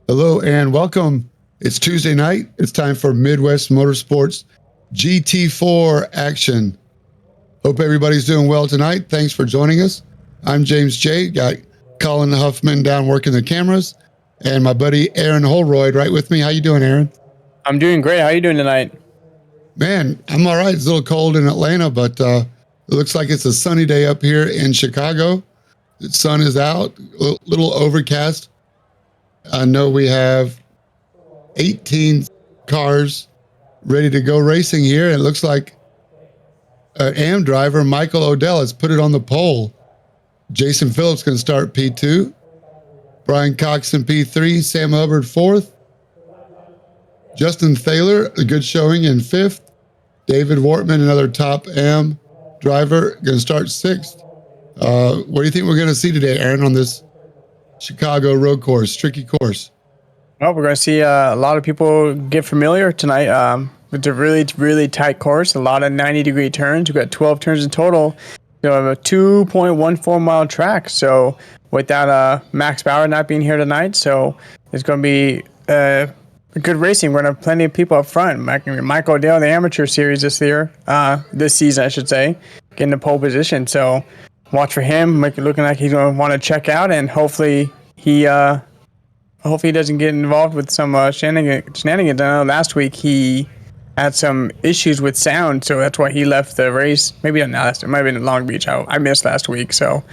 Hello and welcome. It's Tuesday night. It's time for Midwest Motorsports GT4 action. Hope everybody's doing well tonight. Thanks for joining us. I'm James J. Got Colin Huffman down working the cameras, and my buddy Aaron Holroyd right with me. How you doing, Aaron? I'm doing great. How are you doing tonight? Man, I'm all right. It's a little cold in Atlanta, but it looks like it's a sunny day up here in Chicago. The sun is out, a little overcast. I know we have 18 cars ready to go racing here. It looks like an AM driver, Michael Odell, has put it on the pole. Jason Phillips can start P2. Brian Cox in P3. Sam Hubbard 4th. Justin Thaler, a good showing in 5th. David Wortman, another top AM driver, going to start 6th. What do you think we're going to see today, Aaron, on this Chicago road course, tricky course? Well, we're going to see a lot of people get familiar tonight. It's a really tight course, a lot of 90-degree turns. We've got 12 turns in total. So we have a 2.14 mile track. So without Max Bauer not being here tonight, so it's going to be good racing. We're going to have plenty of people up front. Mike Odell, the amateur series this season, I should say, getting the pole position. So watch for him, looking like he's going to want to check out, and hopefully he doesn't get involved with some shenanigans. I know last week he had some issues with sound, so that's why he left the race. Maybe not last. It might have been in Long Beach. I missed last week, so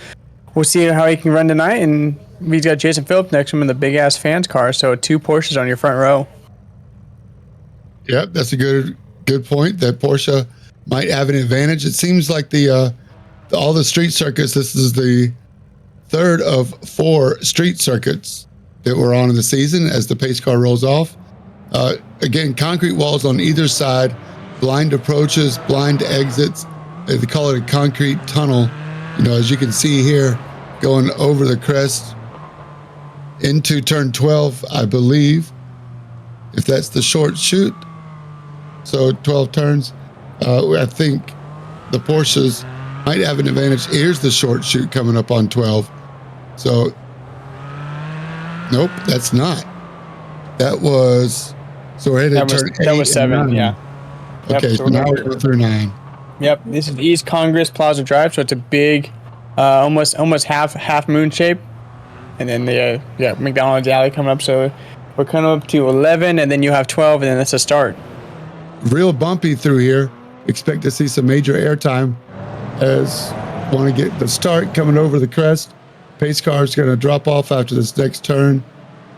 we'll see how he can run tonight. And he's got Jason Phillips next to him in the big ass fans car, so 2 Porsches on your front row. Yep, that's a good point. That Porsche might have an advantage. It seems like all the street circuits, this is the third of 4 street circuits that we're on in the season as the pace car rolls off. Again, concrete walls on either side, blind approaches, blind exits. They call it a concrete tunnel. You know, as you can see here, going over the crest into turn 12, I believe, if that's the short chute. So 12 turns. I think the Porsches might have an advantage. Here's the short chute coming up on 12. So, nope, that's not. That was, so we're headed to turn 8. That was 7, yeah. Okay, yep, so now we're going through 9. Yep, this is East Congress Plaza Drive, so it's a big, almost half moon shape. And then the McDonald's alley coming up, so we're coming up to 11, and then you have 12, and then that's a start. Real bumpy through here. Expect to see some major airtime as want to get the start coming over the crest. Pace car is going to drop off after this next turn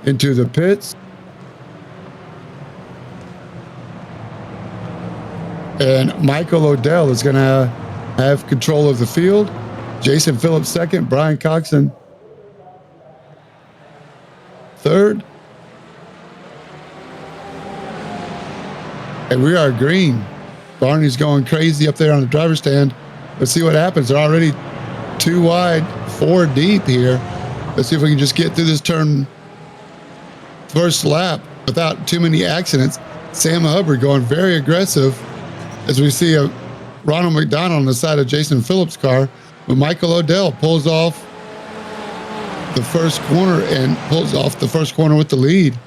into the pits. And Michael Odell is going to have control of the field. Jason Phillips second, Brian Coxon third. And we are green. Barney's going crazy up there on the driver's stand. Let's see what happens. They're already 2 wide, 4 deep here. Let's see if we can just get through this turn first lap without too many accidents. Sam Hubbard going very aggressive as we see a Ronald McDonald on the side of Jason Phillips' car. But Michael Odell pulls off the first corner with the lead.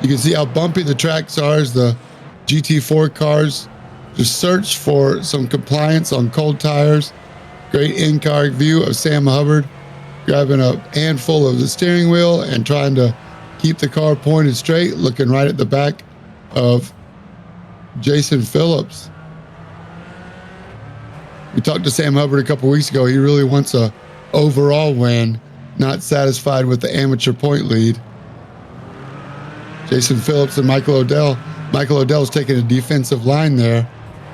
You can see how bumpy the tracks are as the GT4 cars just search for some compliance on cold tires. Great in-car view of Sam Hubbard grabbing a handful of the steering wheel and trying to keep the car pointed straight, looking right at the back of Jason Phillips. We talked to Sam Hubbard a couple weeks ago. He really wants a overall win, not satisfied with the amateur point lead. Jason Phillips and Michael Odell. Michael Odell's taking a defensive line there.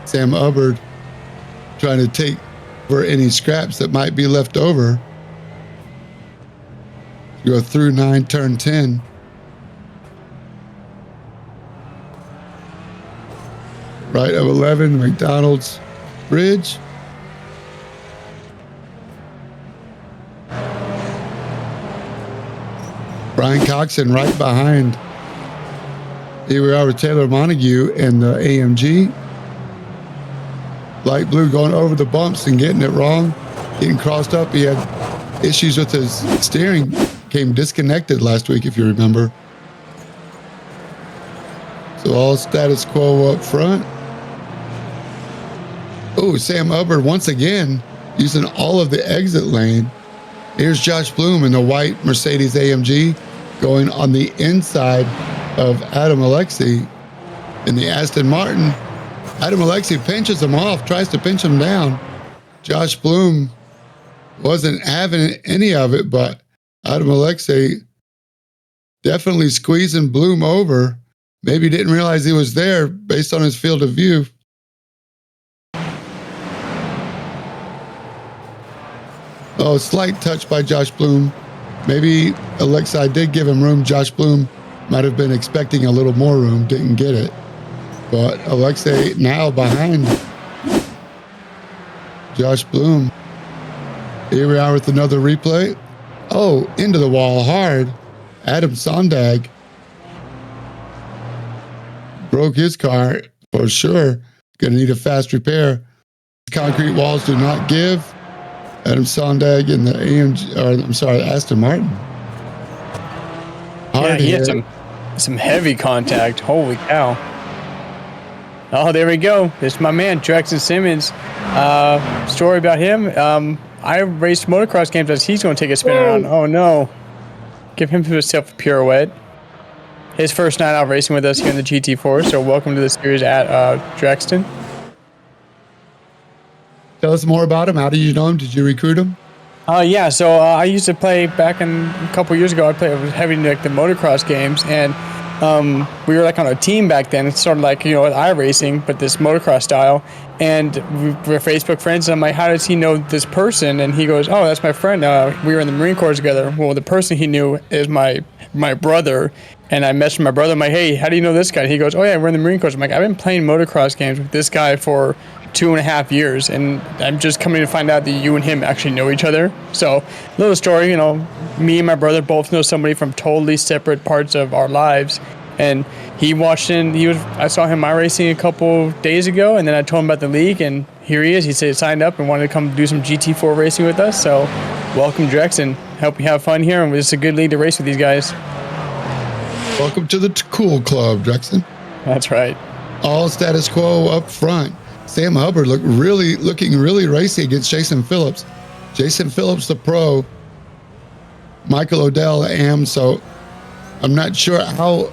Sam Hubbard trying to take for any scraps that might be left over. Go through 9, turn 10. Right of 11, McDonald's Bridge. Brian Coxon right behind. Here we are with Taylor Montague and the AMG. Light blue going over the bumps and getting it wrong, getting crossed up. He had issues with his steering became disconnected last week, if you remember. So all status quo up front. Oh, Sam Hubbard once again using all of the exit lane. Here's Josh Bloom in the white Mercedes AMG going on the inside of Adam Alexei in the Aston Martin. Adam Alexei pinches him off, tries to pinch him down. Josh Bloom wasn't having any of it, but Adam Alexei definitely squeezing Bloom over. Maybe didn't realize he was there based on his field of view. Oh, slight touch by Josh Bloom. Maybe Alexei did give him room. Josh Bloom might have been expecting a little more room, didn't get it. But Alexei now behind Josh Bloom. Here we are with another replay. Oh, into the wall hard. Adam Sondag broke his car for sure. Gonna need a fast repair. Concrete walls do not give. Adam Sondag in the AMG, or I'm sorry, Aston Martin. Hard he had some heavy contact. Holy cow. Oh, there we go. This is my man, Jackson Simmons. Story about him. I raced motocross games as he's going to take a spin around. Oh, no. Give him himself a pirouette. His first night out racing with us here in the GT4. So welcome to the series at Draxton. Tell us more about him. How did you know him? Did you recruit him? Yeah, so I used to play back a couple years ago. I played heavy like the motocross games, and we were like on a team back then. It's sort of like, iRacing, but this motocross style. And we're Facebook friends. And I'm like, how does he know this person? And he goes, oh, that's my friend. We were in the Marine Corps together. Well, the person he knew is my brother. And I messaged my brother. I'm like, hey, how do you know this guy? And he goes, oh, yeah, we're in the Marine Corps. I'm like, I've been playing motocross games with this guy for 2.5 years, and I'm just coming to find out that you and him actually know each other. So, little story, me and my brother both know somebody from totally separate parts of our lives. And he watched I saw him iRacing a couple days ago, and then I told him about the league, and here he is. He said he signed up and wanted to come do some GT4 racing with us. So, welcome, Drexen. Hope you have fun here, and it's a good league to race with these guys. Welcome to the cool club, Drexen. That's right. All status quo up front. Sam Hubbard looking really racy against Jason Phillips. Jason Phillips, the pro. Michael Odell, AM. So I'm not sure how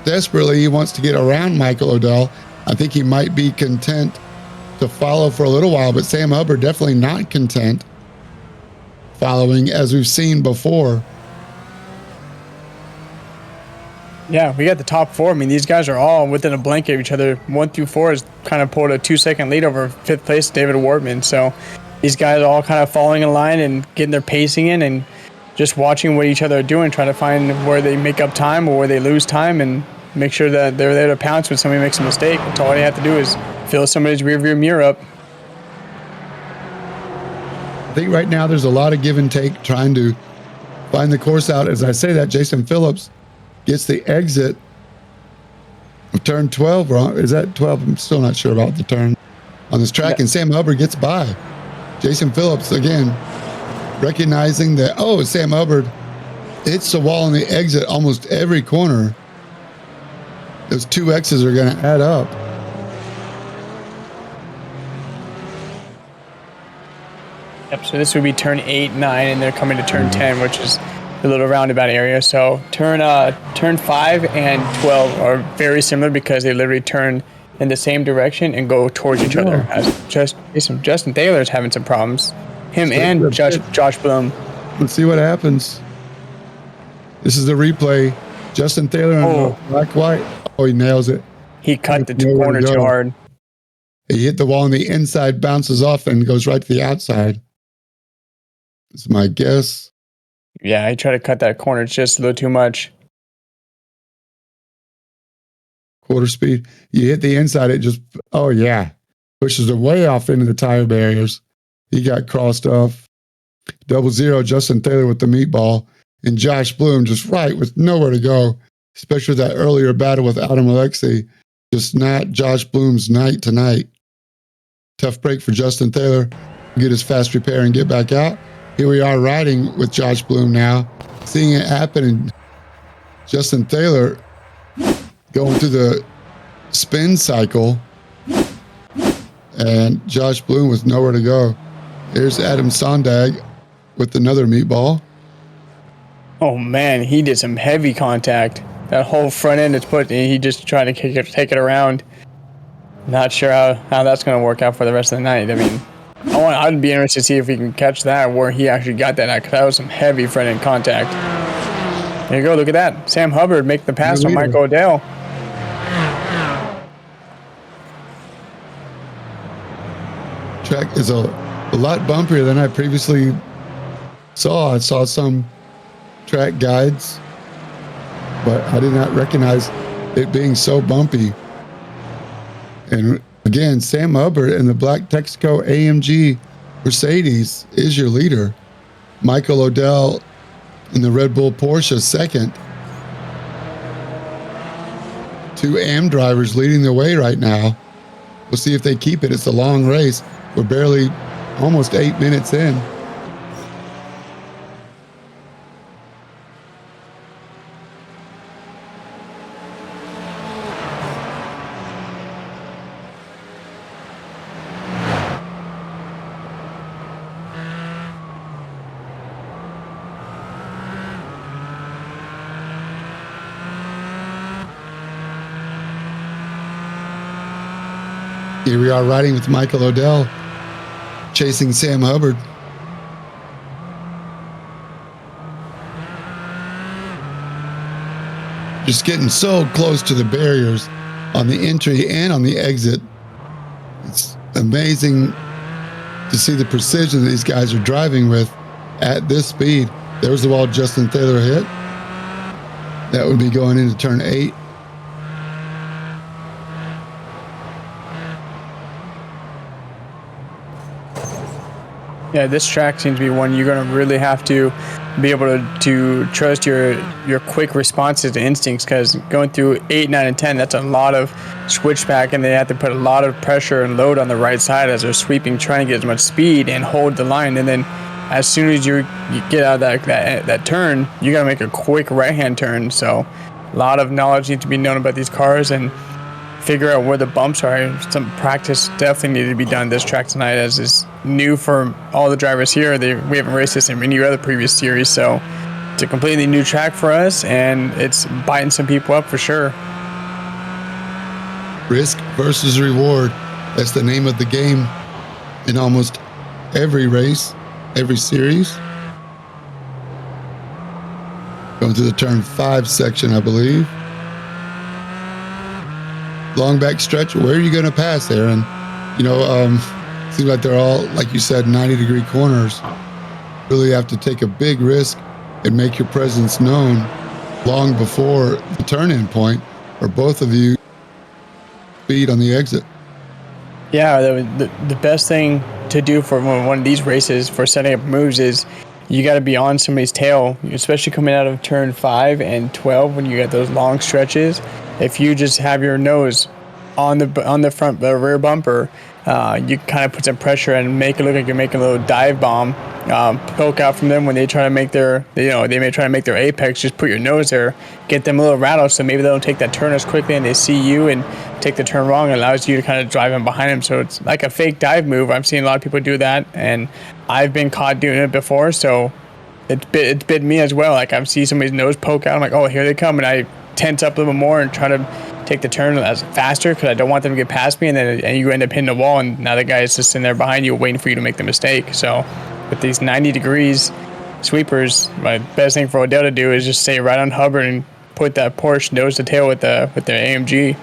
desperately he wants to get around Michael Odell. I think he might be content to follow for a little while, but Sam Hubbard definitely not content following, as we've seen before. Yeah, we got the top four. I mean, these guys are all within a blanket of each other. 1 through 4 has kind of pulled a 2-second lead over 5th place, David Wortman. So these guys are all kind of falling in line and getting their pacing in and just watching what each other are doing, trying to find where they make up time or where they lose time and make sure that they're there to pounce when somebody makes a mistake. That's all they have to do is fill somebody's rearview mirror up. I think right now there's a lot of give and take trying to find the course out. As I say that, Jason Phillips gets the exit of turn 12. Wrong? Is that 12? I'm still not sure about the turn on this track. And Sam Hubbard gets by. Jason Phillips, again, recognizing that, Sam Hubbard hits the wall on the exit almost every corner. Those 2 X's are going to add up. Yep, so this would be turn 8, 9, and they're coming to turn 10, which is a little roundabout area. So turn 5 and 12 are very similar because they literally turn in the same direction and go towards each other. Justin Taylor's having some problems. Him and Josh Bloom. Let's see what happens. This is the replay. Justin Taylor on black white. Oh, he nails it. He cut the corner too hard. He hit the wall on the inside, bounces off, and goes right to the outside. That's my guess. Yeah, he tried to cut that corner just a little too much. Quarter speed. You hit the inside, it just, pushes it way off into the tire barriers. He got crossed off. 0-0, Justin Taylor with the meatball. And Josh Bloom just right with nowhere to go, especially with that earlier battle with Adam Alexei. Just not Josh Bloom's night tonight. Tough break for Justin Taylor. Get his fast repair and get back out. Here we are riding with Josh Bloom now. seeing it happen, and Justin Taylor going through the spin cycle, and Josh Bloom with nowhere to go. Here's Adam Sondag with another meatball. Oh man, he did some heavy contact. That whole front end is put. He just tried to take it around. Not sure how that's going to work out for the rest of the night. I mean, I'd be interested to see if he can catch that where he actually got that at, because that was some heavy front end contact. There you go. Look at that. Sam Hubbard make the pass on Michael O'Dell. Track is a lot bumpier than I previously saw. I saw some track guides, but I did not recognize it being so bumpy. And again, Sam Hubbard in the black Texaco AMG Mercedes is your leader. Michael O'Dell in the Red Bull Porsche second. Two AM drivers leading the way right now. We'll see if they keep it. It's a long race. We're barely almost 8 minutes in. Here we are riding with Michael O'Dell, chasing Sam Hubbard. Just getting so close to the barriers on the entry and on the exit. It's amazing to see the precision these guys are driving with at this speed. There was the wall Justin Taylor hit. That would be going into turn 8. Yeah, this track seems to be one you're going to really have to be able to trust your quick responses to instincts, because going through 8, 9, and 10, that's a lot of switchback, and they have to put a lot of pressure and load on the right side as they're sweeping, trying to get as much speed and hold the line. And then as soon as you get out of that turn, you got to make a quick right-hand turn. So a lot of knowledge needs to be known about these cars and figure out where the bumps are. Some practice definitely needed to be done this track tonight, as is new for all the drivers here. We haven't raced this in any other previous series, so it's a completely new track for us, and it's biting some people up for sure. Risk versus reward. That's the name of the game in almost every race, every series. Going to the turn 5 section, I believe. Long back stretch. Where are you going to pass there? And, seems like they're all, like you said, 90-degree corners. Really have to take a big risk and make your presence known long before the turn-in point, or both of you speed on the exit. Yeah, the best thing to do for one of these races for setting up moves is you got to be on somebody's tail, especially coming out of turn 5 and 12 when you get those long stretches. If you just have your nose on the front, the rear bumper, you kind of put some pressure and make it look like you're making a little dive bomb. Poke out from them when they try to make they may try to make their apex. Just put your nose there, get them a little rattled, so maybe they don't take that turn as quickly and they see you and take the turn wrong. It allows you to kind of drive in behind them. So it's like a fake dive move. I've seen a lot of people do that, and I've been caught doing it before. So it's bit me as well. Like, I've seen somebody's nose poke out. I'm like, oh, here they come, and I tense up a little more and try to take the turn as faster because I don't want them to get past me, and you end up hitting the wall, and now the guy is just sitting there behind you waiting for you to make the mistake. So with these 90 degrees sweepers, my best thing for O'Dell to do is just stay right on Hubbard and put that Porsche nose to tail with their AMG.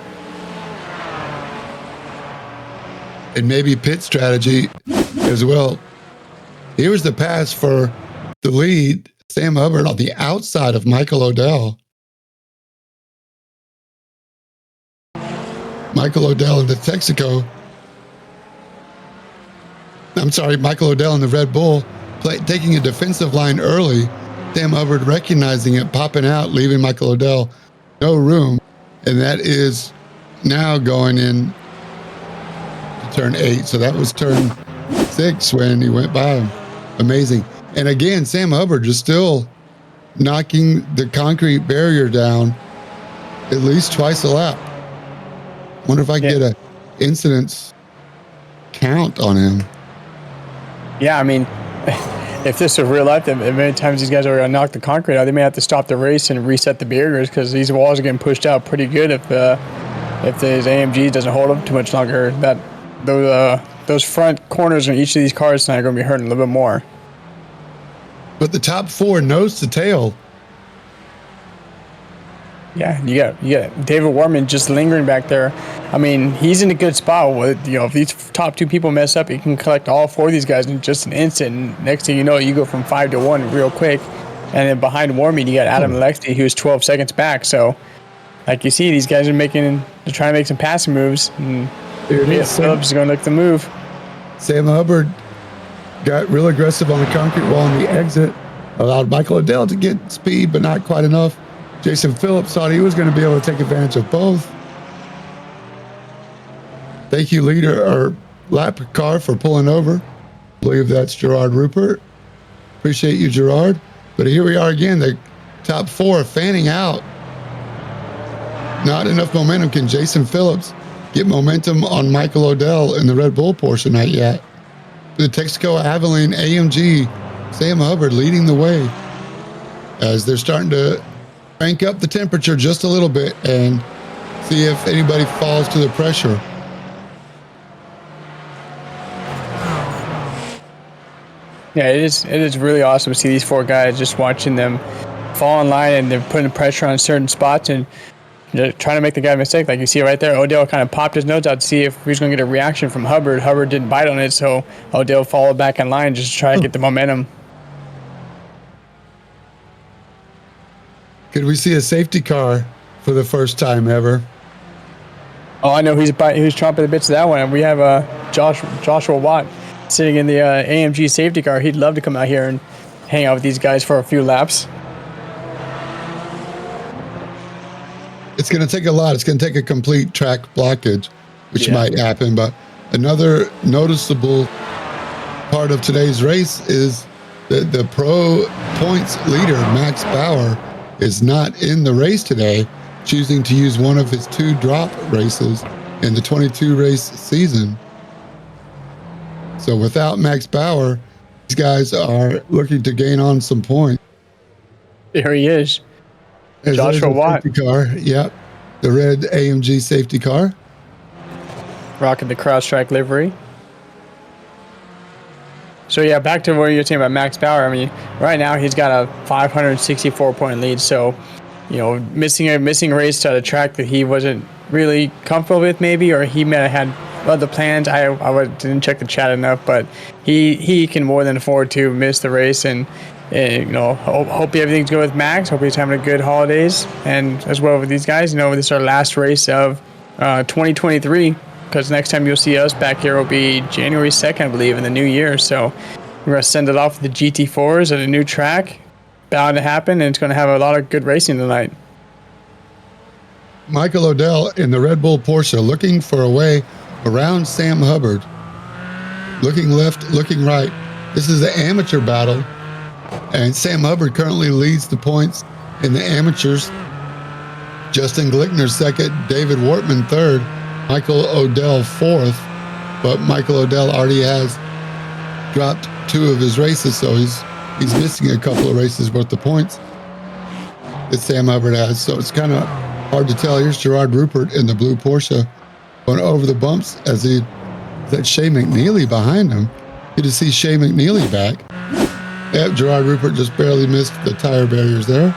And maybe pit strategy as well. Here's the pass for the lead, Sam Hubbard on the outside of Michael O'Dell. Michael O'Dell in the Texaco. Michael O'Dell in the Red Bull, taking a defensive line early. Sam Hubbard recognizing it, popping out, leaving Michael O'Dell no room. And that is now going in to turn 8. So that was turn 6 when he went by him. Amazing. And again, Sam Hubbard just still knocking the concrete barrier down at least twice a lap. Wonder if I can get a incidents count on him. Yeah, I mean, if this was real life, then many times these guys are going to knock the concrete out. They may have to stop the race and reset the barriers because these walls are getting pushed out pretty good if this AMG doesn't hold them too much longer. Those front corners in each of these cars tonight are going to be hurting a little bit more. But the top 4 nose to tail. Yeah, you got David Warman just lingering back there. I mean, he's in a good spot. With if these top 2 people mess up, he can collect all 4 of these guys in just an instant. And next thing you know, you go from 5 to 1 real quick. And then behind Warman, you got Adam Lexi, who's 12 seconds back. So, like you see, these guys are trying to make some passing moves. And Phillips is going to look the move. Sam Hubbard got real aggressive on the concrete wall on the exit, allowed Michael Odell to get speed, but not quite enough. Jason Phillips thought he was going to be able to take advantage of both. Thank you, leader or lap car, for pulling over. I believe that's Gerard Rupert. Appreciate you, Gerard. But here we are again, the top 4 fanning out. Not enough momentum. Can Jason Phillips get momentum on Michael Odell in the Red Bull Porsche? Not yet. The Texaco Abilene AMG, Sam Hubbard leading the way as they're starting to crank up the temperature just a little bit and see if anybody falls to the pressure. Yeah, it is really awesome to see these 4 guys, just watching them fall in line, and they're putting pressure on certain spots and trying to make the guy mistake. Like you see right there, Odell kind of popped his nose out to see if he was going to get a reaction from Hubbard. Hubbard didn't bite on it, so Odell followed back in line just to try to get the momentum. Could we see a safety car for the first time ever? Oh, I know he's chomping the bits of that one. And we have Joshua Watt sitting in the AMG safety car. He'd love to come out here and hang out with these guys for a few laps. It's going to take a lot. It's going to take a complete track blockage, which might happen. But another noticeable part of today's race is that the pro points leader, Max Bauer, is not in the race today, choosing to use one of his 2 drop races in the 22 race season. So without Max Bauer, these guys are looking to gain on some points. There he is. Joshua Watt. Car. Yep. The red AMG safety car. Rocking the CrowdStrike livery. So yeah, back to what you were saying about Max Bauer. I mean, right now he's got a 564 point lead. So, missing a race to a track that he wasn't really comfortable with, maybe, or he may have had other plans. I didn't check the chat enough, but he can more than afford to miss the race. And hope everything's good with Max. Hope he's having a good holidays, and as well with these guys. This is our last race of 2023. Because next time you'll see us back here will be January 2nd, I believe, in the new year. So we're going to send it off with the GT4s at a new track. Bound to happen, and it's going to have a lot of good racing tonight. Michael Odell in the Red Bull Porsche looking for a way around Sam Hubbard. Looking left, looking right. This is the amateur battle. And Sam Hubbard currently leads the points in the amateurs. Justin Glickner second, David Wortman third, Michael Odell fourth, but Michael Odell already has dropped 2 of his races, so he's missing a couple of races worth of points that Sam Hubbard has. So it's kind of hard to tell. Here's Gerard Rupert in the blue Porsche going over the bumps as that Shea McNeely behind him. Good to see Shea McNeely back. Yep, Gerard Rupert just barely missed the tire barriers there.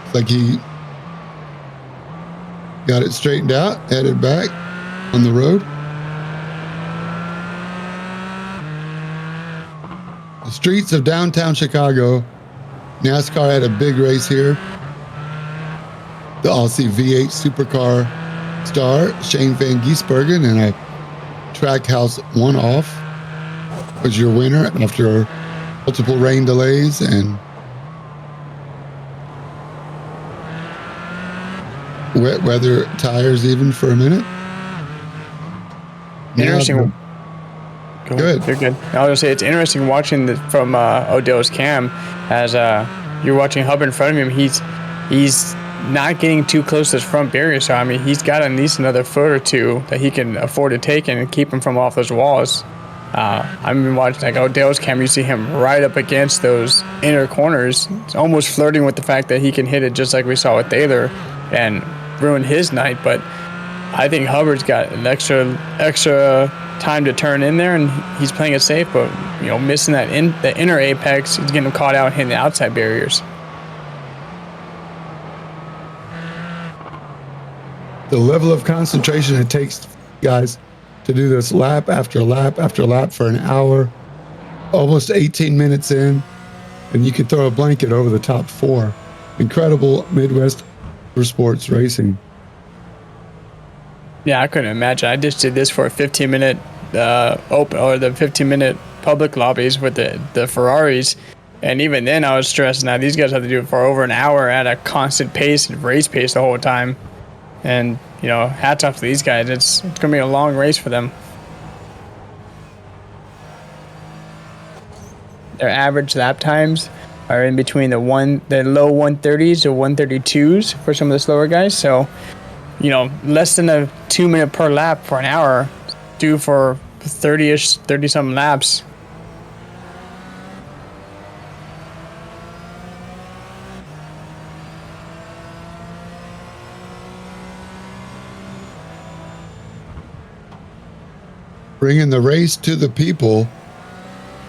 It's like he got it straightened out, headed back on the road. The streets of downtown Chicago. NASCAR had a big race here. The Aussie V8 Supercar star Shane Van Gisbergen in a Trackhouse one-off was your winner after multiple rain delays and wet weather tires even for a minute. Interesting. Good. You're good. I was going to say, it's interesting watching from Odell's cam as you're watching Hubbard in front of him. He's not getting too close to his front barrier. So I mean, he's got at least another foot or two that he can afford to take and keep him from off those walls. I've been watching like Odell's camera. You see him right up against those inner corners. It's almost flirting with the fact that he can hit it just like we saw with Taylor and ruin his night. But I think Hubbard's got an extra time to turn in there, and he's playing it safe. But missing the inner apex, he's getting caught out hitting the outside barriers. The level of concentration it takes, guys, to do this lap after lap after lap for an hour, almost 18 minutes in, and you can throw a blanket over the top four. Incredible Midwest Motorsports racing. Yeah, I couldn't imagine. I just did this for a 15-minute open, or the 15-minute public lobbies with the Ferraris, and even then I was stressed. Now these guys have to do it for over an hour at a constant pace and race pace the whole time. And hats off to these guys. It's gonna be a long race for them. Their average lap times are in between the low 130s to 132s for some of the slower guys. So, less than a 2 minute per lap for an hour, due for 30 something laps. Bringing the race to the people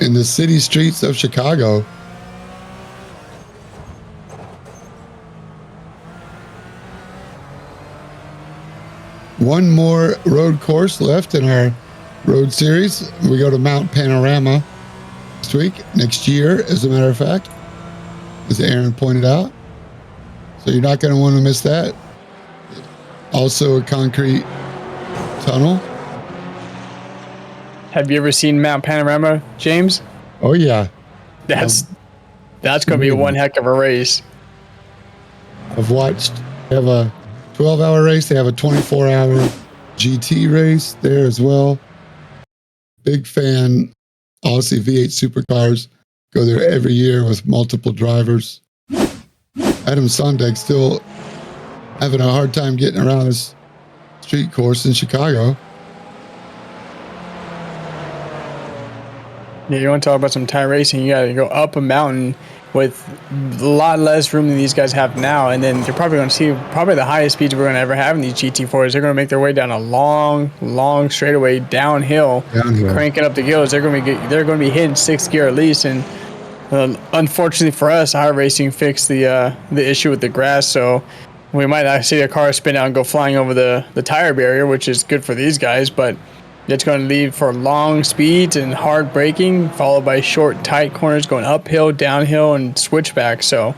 in the city streets of Chicago. One more road course left in our road series. We go to Mount Panorama next year, as a matter of fact, as Aaron pointed out. So you're not going to want to miss that. Also a concrete tunnel. Have you ever seen Mount Panorama, James? Oh yeah. That's going to be one heck of a race. I've watched. They have a 12-hour race. They have a 24-hour GT race there as well. Big fan. Aussie V8 supercars go there every year with multiple drivers. Adam Sondek still having a hard time getting around this street course in Chicago. Yeah, you want to talk about some time racing? You got to go up a mountain with a lot less room than these guys have now, and then you're probably going to see the highest speeds we're going to ever have in these GT4s. They're going to make their way down a long straightaway downhill, cranking up the gills. They're going to be hitting sixth gear at least, and unfortunately for us, our racing fixed the issue with the grass, so we might not see a car spin out and go flying over the tire barrier, which is good for these guys, but it's going to lead for long speeds and hard braking, followed by short, tight corners going uphill, downhill, and switchback. So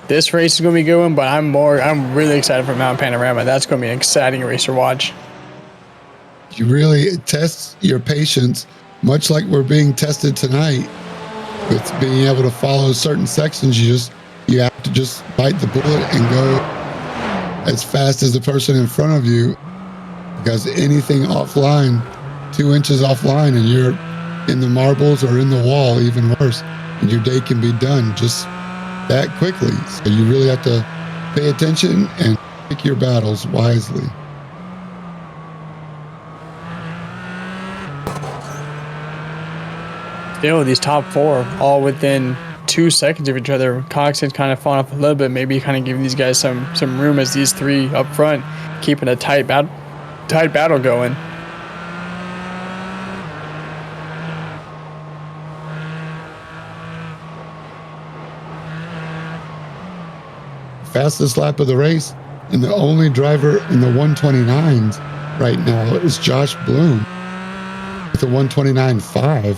this race is going to be a good one, but I'm really excited for Mount Panorama. That's going to be an exciting race to watch. You really test your patience, much like we're being tested tonight, with being able to follow certain sections. You have to just bite the bullet and go as fast as the person in front of you, because anything offline, 2 inches offline, and you're in the marbles or in the wall, even worse, and your day can be done just that quickly. So you really have to pay attention and pick your battles wisely. Still, these top four all within 2 seconds of each other. Coxon's kind of falling off a little bit, maybe kind of giving these guys some room as these three up front, keeping a tight battle going. Fastest lap of the race, and the only driver in the 129s right now is Josh Bloom with a 129.5.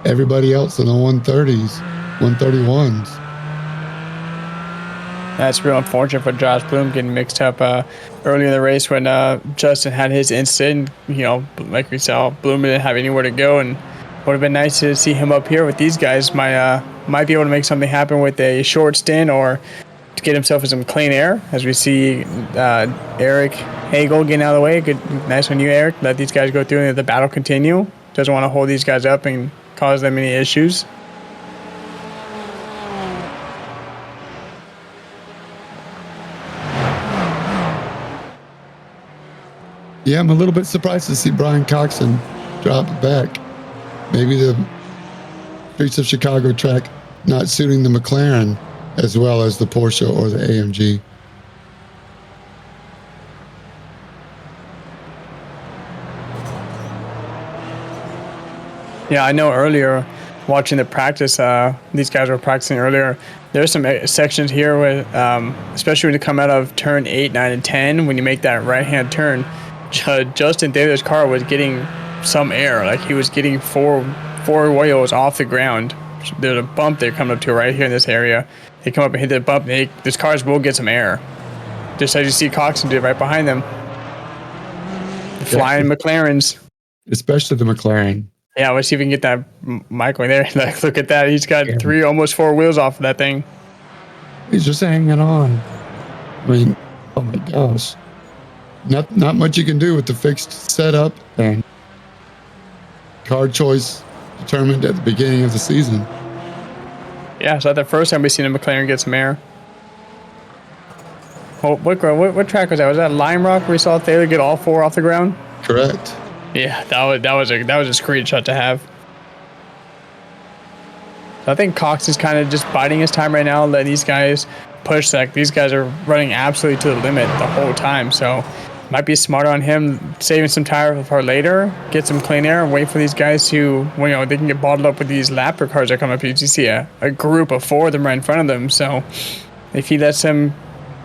Everybody else in the 130s, 131s. That's real unfortunate for Josh Bloom getting mixed up early in the race when Justin had his incident. Like we saw, Bloom didn't have anywhere to go, and would have been nice to see him up here with these guys. Might be able to make something happen with a short stint or to get himself in some clean air, as we see Eric Hagel getting out of the way. Good, nice on you, Eric. Let these guys go through and let the battle continue. Doesn't want to hold these guys up and cause them any issues. Yeah, I'm a little bit surprised to see Brian Coxon drop back. Maybe the streets of Chicago track not suiting the McLaren as well as the Porsche or the AMG. Yeah, I know earlier watching the practice, these guys were practicing earlier. There's some sections here where, especially when you come out of turn 8, 9, and 10, when you make that right-hand turn, Justin Taylor's car was getting some air. Like he was getting four wheels off the ground. There's a bump they're coming up to right here in this area. They come up and hit the bump. These cars will get some air. Just as you see Coxon did right behind them. The flying McLarens. Especially the McLaren. Yeah, let's see if we can get that Michael there. Like, look at that. He's got almost four wheels off of that thing. He's just hanging on. I mean, oh my gosh. Not much you can do with the fixed setup and car choice determined at the beginning of the season. Yeah, so the first time we seen a McLaren get some air. Oh, what track was that? Was that Lime Rock where we saw Taylor get all four off the ground? Correct. Yeah, that was a screenshot to have. So I think Cox is kind of just biding his time right now, letting these guys push. Like these guys are running absolutely to the limit the whole time. So might be smarter on him saving some tire for later, get some clean air, and wait for these guys to, well, you know, they can get bottled up with these lapper cars that come up. You see a group of four of them right in front of them. So if he lets them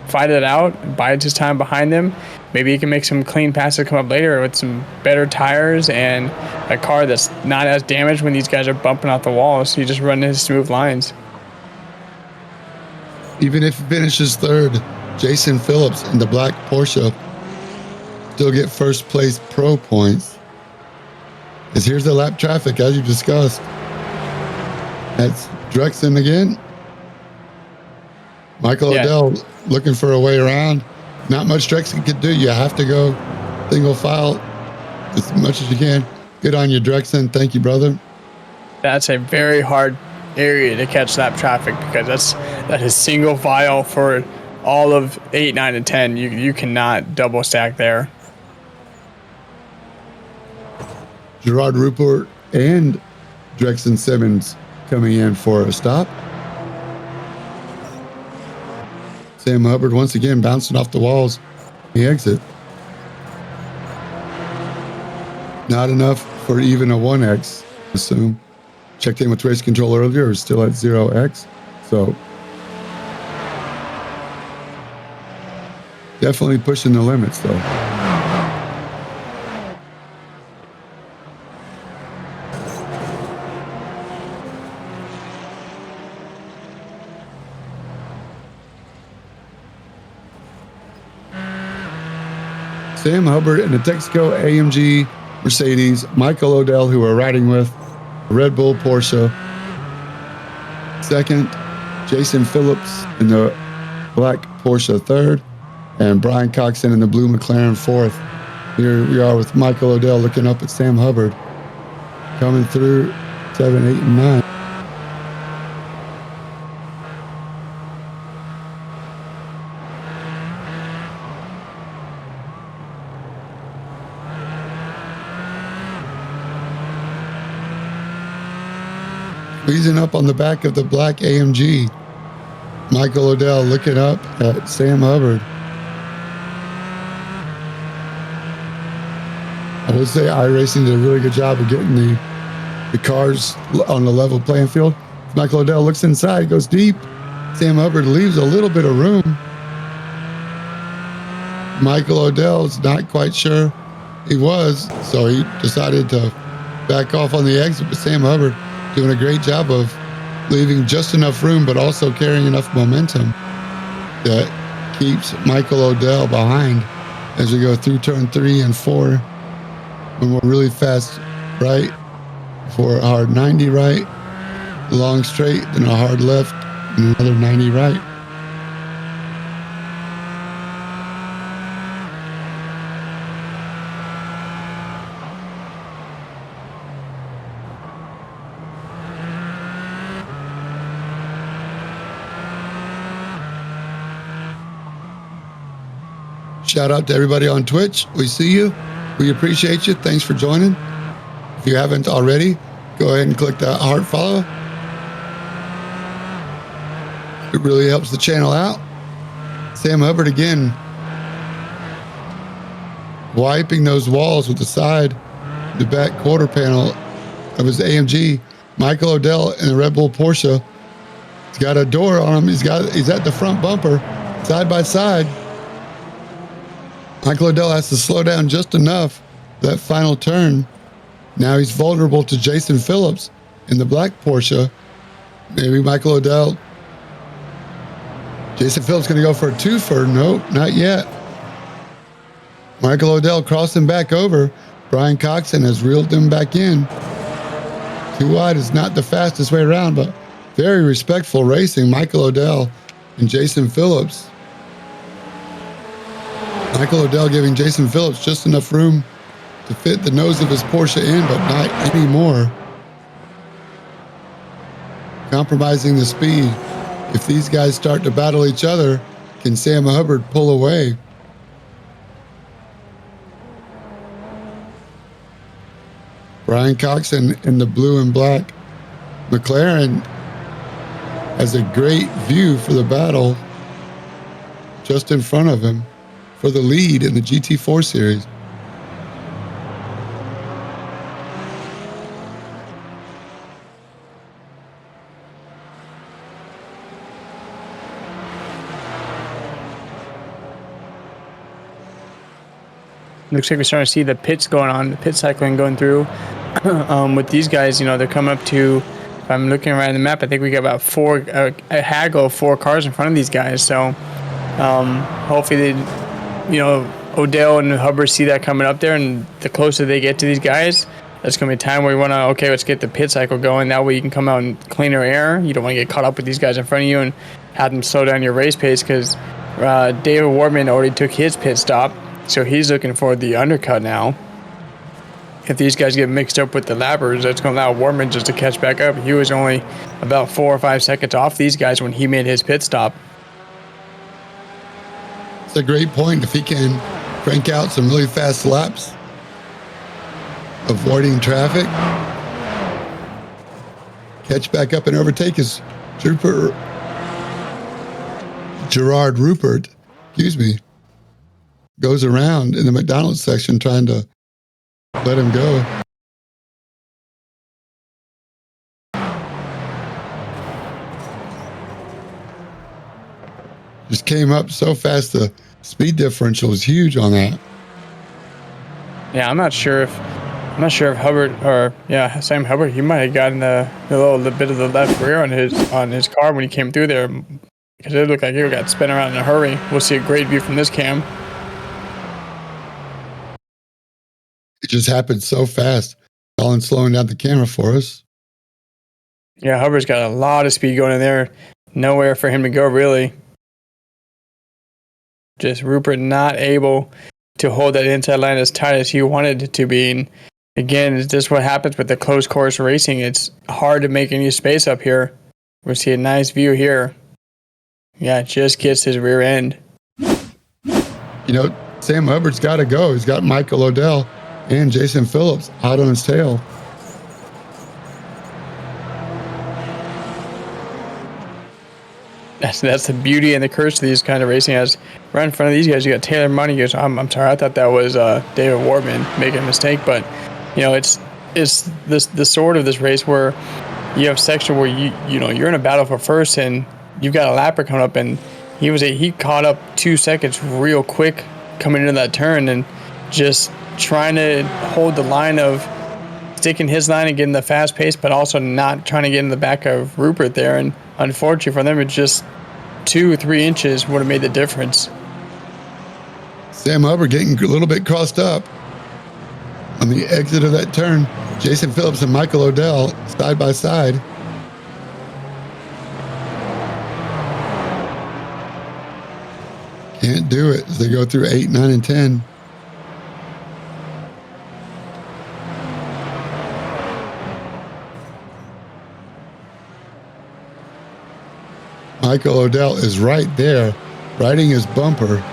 fight it out, bides his time behind them, maybe he can make some clean passes come up later with some better tires and a car that's not as damaged when these guys are bumping off the walls. So you just run into smooth lines. Even if he finishes third, Jason Phillips in the black Porsche still get first place pro points. As here's the lap traffic as you discussed. That's Drexen again. Michael Odell looking for a way around. Not much Drexen could do. You have to go single file as much as you can. Good on you, Drexen. Thank you, brother. That's a very hard area to catch lap traffic because that is single file for all of 8, 9, and 10. You cannot double stack there. Gerard Rupert and Drexen Simmons coming in for a stop. Sam Hubbard once again bouncing off the walls. The exit. Not enough for even a 1X, I assume. Checked in with race control earlier, is still at 0X. So definitely pushing the limits though. Sam Hubbard in the Texaco AMG Mercedes, Michael Odell, who we're riding with, Red Bull Porsche. Second, Jason Phillips in the black Porsche third, and Brian Coxon in the blue McLaren fourth. Here we are with Michael Odell looking up at Sam Hubbard, coming through 7, 8, and 9. Squeezing up on the back of the black AMG. Michael Odell looking up at Sam Hubbard. I would say iRacing did a really good job of getting the cars on the level playing field. Michael Odell looks inside, goes deep. Sam Hubbard leaves a little bit of room. Michael Odell's not quite sure he was, so he decided to back off on the exit, but Sam Hubbard doing a great job of leaving just enough room, but also carrying enough momentum that keeps Michael Odell behind as we go through turn 3 and 4. When we're really fast right for a hard 90 right, long straight, then a hard left, and another 90 right. Shout out to everybody on Twitch. We see you. We appreciate you. Thanks for joining. If you haven't already, go ahead and click that heart follow. It really helps the channel out. Sam Hubbard again, wiping those walls with the back quarter panel of his AMG. Michael Odell in the Red Bull Porsche. He's got a door on him. He's at the front bumper, side by side. Michael Odell has to slow down just enough for that final turn. Now he's vulnerable to Jason Phillips in the black Porsche. Maybe Michael Odell. Jason Phillips going to go for a twofer. Nope, not yet. Michael Odell crossing back over. Brian Coxon has reeled them back in. Too wide is not the fastest way around, but very respectful racing. Michael Odell and Jason Phillips. Michael Odell giving Jason Phillips just enough room to fit the nose of his Porsche in, but not anymore. Compromising the speed. If these guys start to battle each other, can Sam Hubbard pull away? Brian Coxon in the blue and black McLaren has a great view for the battle just in front of him for the lead in the GT4 series. Looks like we're starting to see the pits going on, the pit cycling going through. With these guys, you know, they're coming up to, if I'm looking around the map, I think we got about a haggle of 4 cars in front of these guys. So hopefully they, you know, Odell and Hubbard see that coming up there, and the closer they get to these guys, that's going to be a time where you want to, okay, let's get the pit cycle going. That way you can come out in cleaner air. You don't want to get caught up with these guys in front of you and have them slow down your race pace, because David Wardman already took his pit stop. So he's looking for the undercut now. If these guys get mixed up with the lappers, that's going to allow Wardman just to catch back up. He was only about 4 or 5 seconds off these guys when he made his pit stop. It's a great point. If he can crank out some really fast laps, avoiding traffic, catch back up and overtake his Gerard Rupert, goes around in the McDonald's section trying to let him go. Just came up so fast, the speed differential was huge on that. Yeah, I'm not sure if Hubbard or Sam Hubbard, he might have gotten a little bit of the left rear on his car when he came through there, because it looked like he got spun around in a hurry. We'll see a great view from this cam. It just happened so fast. Colin slowing down the camera for us. Yeah, Hubbard's got a lot of speed going in there. Nowhere for him to go, really. Just Rupert not able to hold that inside line as tight as he wanted it to be. And again, it's just what happens with the closed course racing. It's hard to make any space up here. We'll see a nice view here. Yeah, it just gets his rear end. You know, Sam Hubbard's got to go. He's got Michael Odell and Jason Phillips out on his tail. That's the beauty and the curse of these kind of racing. As right in front of these guys, you got Taylor Money. Goes, I'm sorry, I thought that was David Wardman making a mistake, but you know, it's the sort of this race where you have a section where you know you're in a battle for first, and you've got a lapper coming up, and he caught up 2 seconds real quick coming into that turn, and just trying to hold the line of sticking his line and getting the fast pace, but also not trying to get in the back of Rupert there. And unfortunately for them, it's just 2 or 3 inches would have made the difference. Sam Hubbard getting a little bit crossed up on the exit of that turn. Jason Phillips and Michael Odell side by side. Can't do it as they go through 8, 9, and 10. Michael Odell is right there, riding his bumper.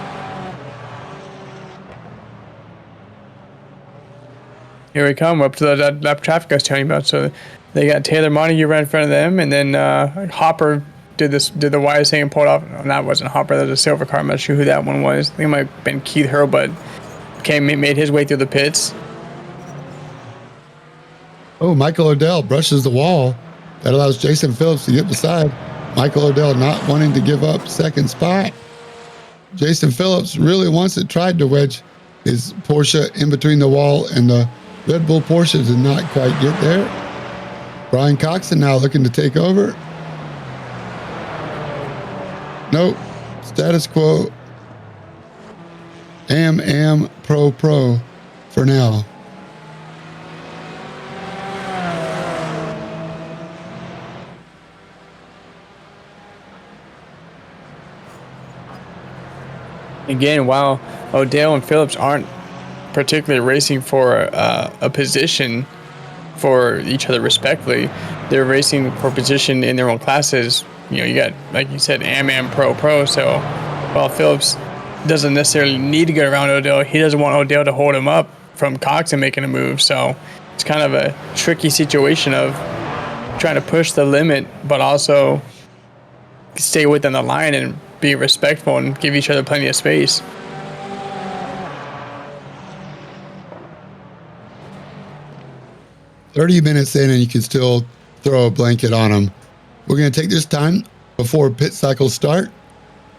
Here we come, up to that traffic I was telling you about. So they got Taylor Montague right in front of them, and then Hopper did the widest thing and pulled off. No, that wasn't Hopper, that was a silver car. I'm not sure who that one was. I think it might have been Keith Hurlbut. Made his way through the pits. Oh, Michael Odell brushes the wall. That allows Jason Phillips to get beside. Michael Odell not wanting to give up second spot. Jason Phillips really wants it, tried to wedge his Porsche in between the wall and the Red Bull Porsche did not quite get there. Brian Coxon now looking to take over. Nope. Status quo. Pro for now. Again, while Odell and Phillips aren't particularly racing for a position for each other respectively, they're racing for position in their own classes. You got, like you said, Pro. So while Phillips doesn't necessarily need to get around Odell, he doesn't want Odell to hold him up from Coxon making a move. So it's kind of a tricky situation of trying to push the limit, but also stay within the line and be respectful and give each other plenty of space. "30 minutes in and you can still throw a blanket on them." We're going to take this time before pit cycles start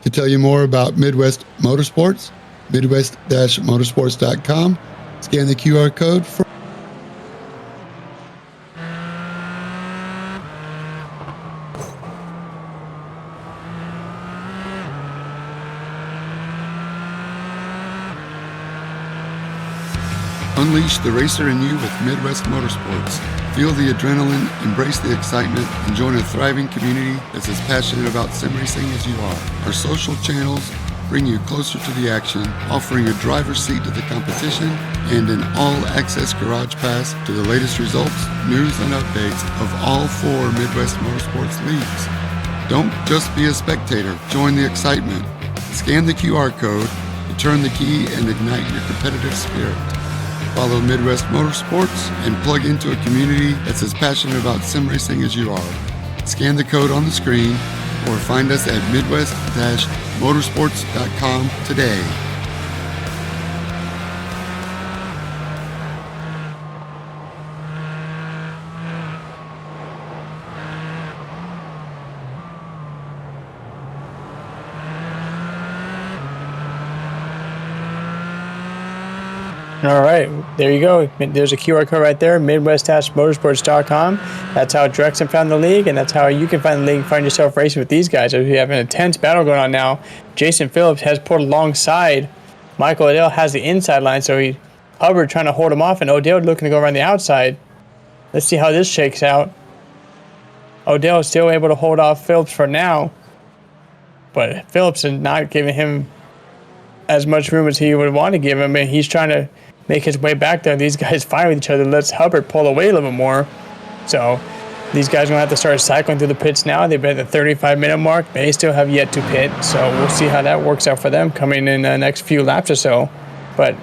to tell you more about Midwest Motorsports, midwest-motorsports.com. Scan the QR code for Unleash the racer in you with Midwest Motorsports. Feel the adrenaline, embrace the excitement, and join a thriving community that's as passionate about sim racing as you are. Our social channels bring you closer to the action, offering a driver's seat to the competition and an all-access garage pass to the latest results, news, and updates of all 4 Midwest Motorsports leagues. Don't just be a spectator, join the excitement. Scan the QR code to turn the key and ignite your competitive spirit. Follow Midwest Motorsports and plug into a community that's as passionate about sim racing as you are. Scan the code on the screen or find us at midwest-motorsports.com today. All right, there you go. There's a QR code right there, midwest-motorsports.com. That's how Drexen found the league, and that's how you can find the league and find yourself racing with these guys. We have an intense battle going on now. Jason Phillips has pulled alongside. Michael Odell has the inside line, so Hubbard trying to hold him off, and Odell looking to go around the outside. Let's see how this shakes out. Odell is still able to hold off Phillips for now, but Phillips is not giving him as much room as he would want to give him, and he's trying to make his way back there. These guys fight with each other. Let's Hubbard pull away a little bit more. So these guys are going to have to start cycling through the pits now. They've been at the 35-minute mark. They still have yet to pit, so we'll see how that works out for them coming in the next few laps or so. But,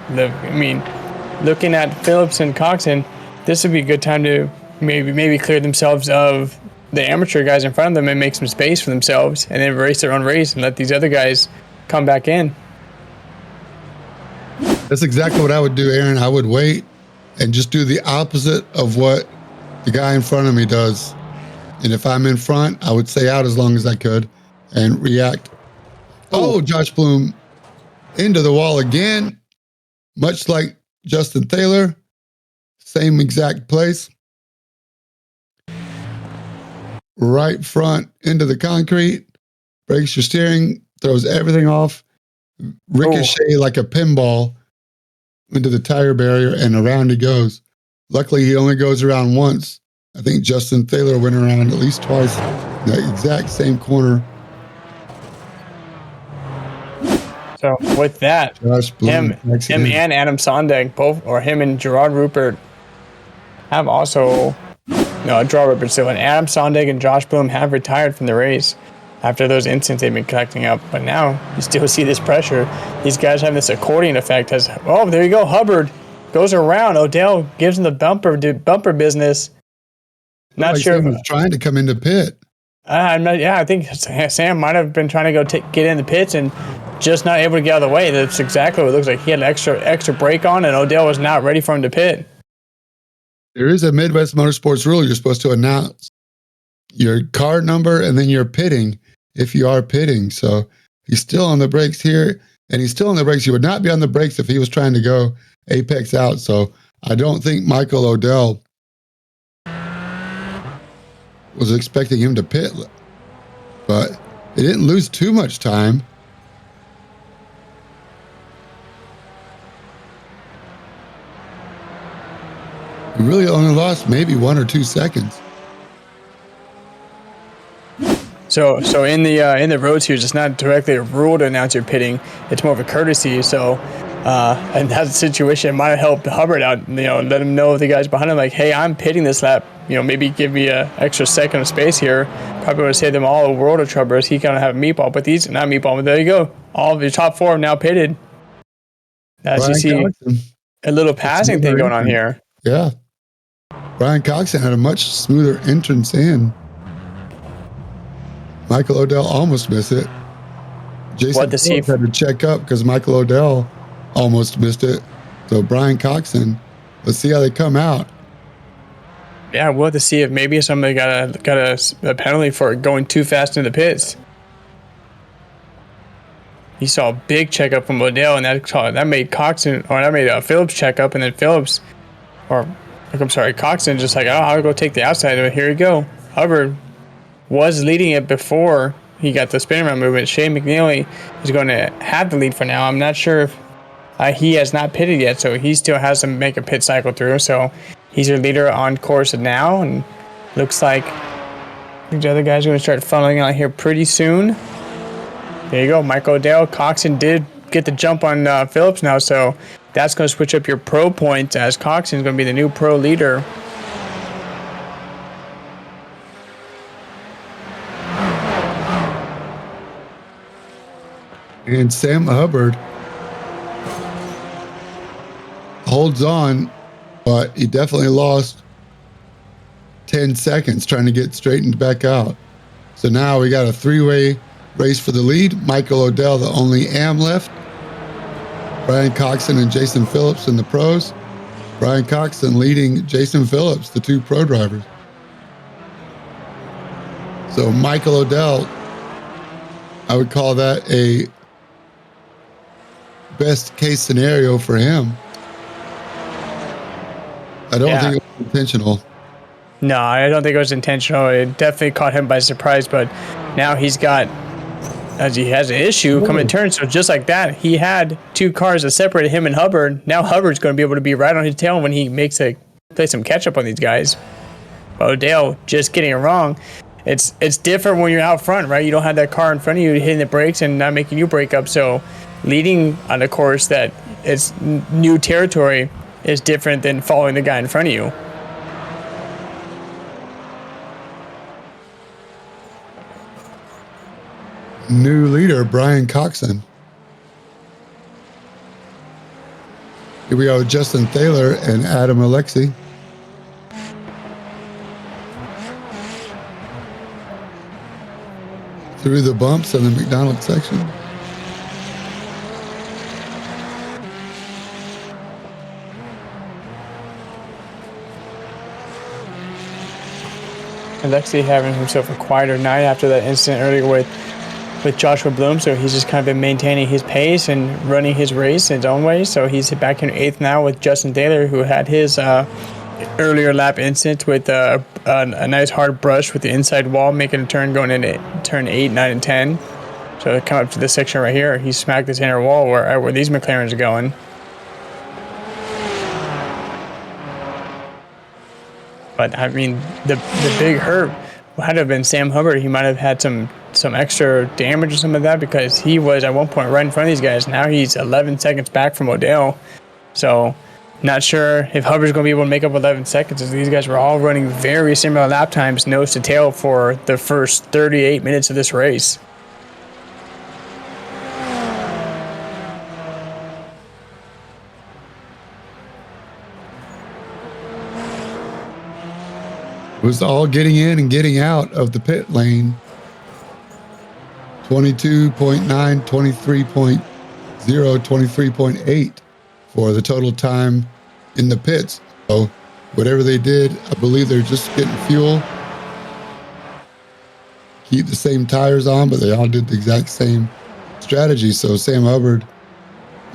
looking at Phillips and Coxon, this would be a good time to maybe clear themselves of the amateur guys in front of them and make some space for themselves and then race their own race and let these other guys come back in. That's exactly what I would do, Aaron. I would wait and just do the opposite of what the guy in front of me does. And if I'm in front, I would stay out as long as I could and react. Oh, Josh Bloom into the wall again, much like Justin Taylor. Same exact place. Right front into the concrete, breaks your steering, throws everything off, ricochet like a pinball into the tire barrier, and around he goes. Luckily, he only goes around once. I think Justin Taylor went around at least twice in that exact same corner. So with that, Josh Bloom, him and Adam Sondag, both, or him and Gerard Rupert, have also, no, Gerard Rupert still, and Adam Sondag and Josh Bloom have retired from the race after those incidents they've been collecting up. But now you still see this pressure. These guys have this accordion effect. Oh, there you go, Hubbard. goes around. Odell gives him the bumper business. Not Like sure. Sam was trying to come into pit. I'm not. Yeah, I think Sam might have been trying to go get in the pits and just not able to get out of the way. That's exactly what it looks like. He had an extra brake on, and Odell was not ready for him to pit. There is a Midwest Motorsports rule. You're supposed to announce your car number and then you're pitting if you are pitting. So he's still on the brakes here, and he's still on the brakes. He would not be on the brakes if he was trying to go apex out. So I don't think Michael Odell was expecting him to pit, but he didn't lose too much time. He really only lost maybe 1 or 2 seconds. So in the road series, it's not directly a rule to announce you're pitting. It's more of a courtesy. So, and that situation might have helped Hubbard out. Let him know the guys behind him, like, hey, I'm pitting this lap. Maybe give me an extra second of space here. Probably would have saved them all a world of trouble. He kind of have a meatball, but these not meatball. But there you go. All of your top 4 have now pitted. As you see, a little passing thing going on here. Yeah. Brian Coxon had a much smoother entrance in. Michael Odell almost missed it. Jason Phillips had to check up because Michael Odell almost missed it. So Brian Coxon, let's see how they come out. Yeah, we'll have to see if maybe somebody got a penalty for going too fast in the pits. You saw a big checkup from Odell, and that made Phillips check up, and then Coxon just like, I'll go take the outside. But here you go. Hubbard was leading it before he got the spin around movement. Shane McNeely is going to have the lead for now. I'm not sure if he has not pitted yet, so he still has to make a pit cycle through. So he's your leader on course now, and looks like the other guys are going to start funneling out here pretty soon. There you go, Michael Odell. Coxon did get the jump on Phillips now, so that's going to switch up your pro points, as Coxon is going to be the new pro leader. And Sam Hubbard holds on, but he definitely lost 10 seconds trying to get straightened back out. So now we got a 3-way race for the lead. Michael Odell, the only AM left. Brian Coxon and Jason Phillips in the pros. Brian Coxon leading Jason Phillips, the 2 pro drivers. So Michael Odell, I would call that a best case scenario for him. I don't think it was intentional. No, I don't think it was intentional. It definitely caught him by surprise, but now he has an issue coming to turn. So just like that, he had 2 cars that separated him and Hubbard. Now Hubbard's going to be able to be right on his tail when he play some catch up on these guys. But Odell just getting it wrong. It's different when you're out front, right? You don't have that car in front of you hitting the brakes and not making you break up. So leading on a course that is new territory is different than following the guy in front of you. New leader, Brian Coxon. Here we go, Justin Thaler and Adam Alexi. Through the bumps in the McDonald's section. Alexi having himself a quieter night after that incident earlier with Joshua Bloom, so he's just kind of been maintaining his pace and running his race in his own way. So he's back in 8th now with Justin Taylor, who had his earlier lap incident with a nice hard brush with the inside wall, making a turn going into turn 8, 9, and 10. So to come up to this section right here, he smacked this inner wall where these McLarens are going. But I mean, the big hurt had to have been Sam Hubbard. He might have had some extra damage or some of that, because he was at one point right in front of these guys. Now he's 11 seconds back from Odell. So not sure if Hubbard's going to be able to make up 11 seconds, as these guys were all running very similar lap times, nose to tail, for the first 38 minutes of this race. was all getting in and getting out of the pit lane. 22.9, 23.0, 23.8 for the total time in the pits. So whatever they did, I believe they're just getting fuel, keep the same tires on, but they all did the exact same strategy. So Sam Hubbard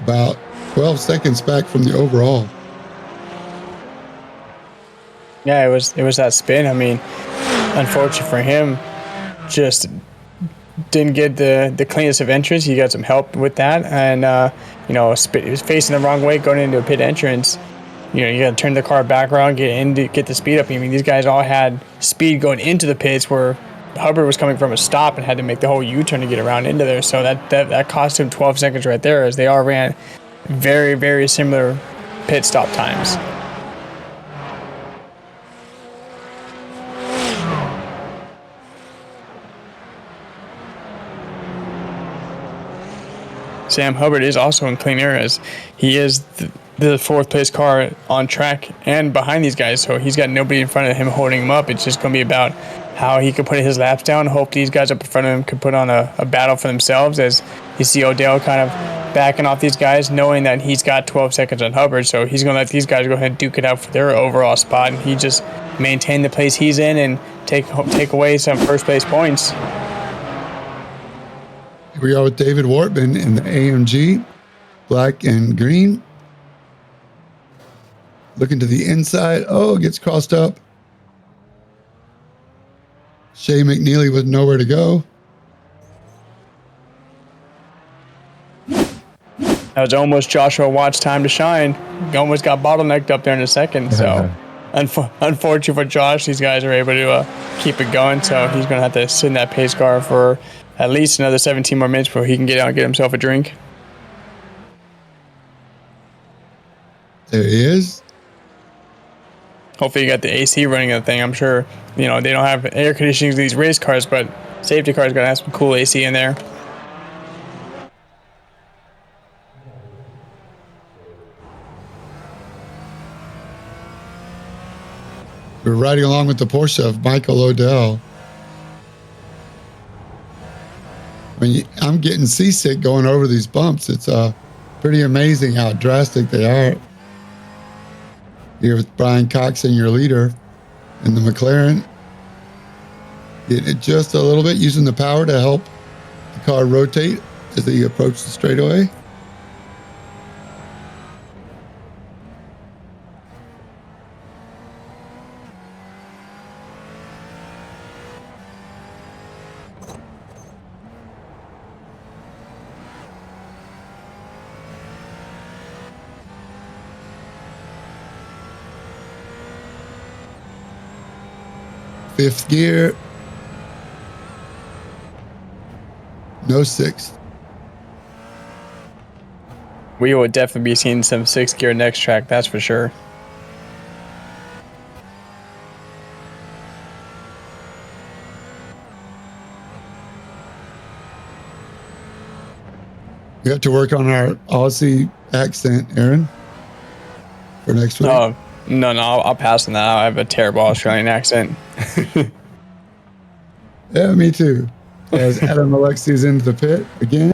about 12 seconds back from the overall. Yeah, it was that spin. I mean, unfortunate for him, just didn't get the cleanest of entrance. He got some help with that, and he was facing the wrong way going into a pit entrance. You got to turn the car back around, get the speed up. I mean, these guys all had speed going into the pits, where Hubbard was coming from a stop and had to make the whole U-turn to get around into there. So that cost him 12 seconds right there, as they all ran very, very similar pit stop times. Sam Hubbard is also in clean air, as he is the fourth place car on track and behind these guys, so he's got nobody in front of him holding him up. It's just going to be about how he can put his laps down, hope these guys up in front of him can put on a battle for themselves, as you see Odell kind of backing off these guys, knowing that he's got 12 seconds on Hubbard, so he's going to let these guys go ahead and duke it out for their overall spot, and he just maintain the place he's in and take away some first place points. Here we are with David Wortman in the AMG, black and green. Looking to the inside. Oh, gets crossed up. Shea McNeely with nowhere to go. That was almost Joshua Watt's time to shine. He almost got bottlenecked up there in a second. So, unfortunate for Josh, these guys are able to keep it going. So he's going to have to sit in that pace car for at least another 17 more minutes before he can get out and get himself a drink. There he is. Hopefully you got the AC running on the thing. I'm sure, they don't have air conditioning to these race cars, but safety cars got to have some cool AC in there. We're riding along with the Porsche of Michael Odell. I'm getting seasick going over these bumps. It's pretty amazing how drastic they are. Here with Brian Coxon, your leader, in the McLaren. Getting it just a little bit, using the power to help the car rotate as they approach the straightaway. Fifth gear. No sixth. We will definitely be seeing some sixth gear next track, that's for sure. We have to work on our Aussie accent, Aaron, for next week. Oh, no, I'll pass on that. I have a terrible Australian accent. Yeah, me too. As Adam Alexi's into the pit again.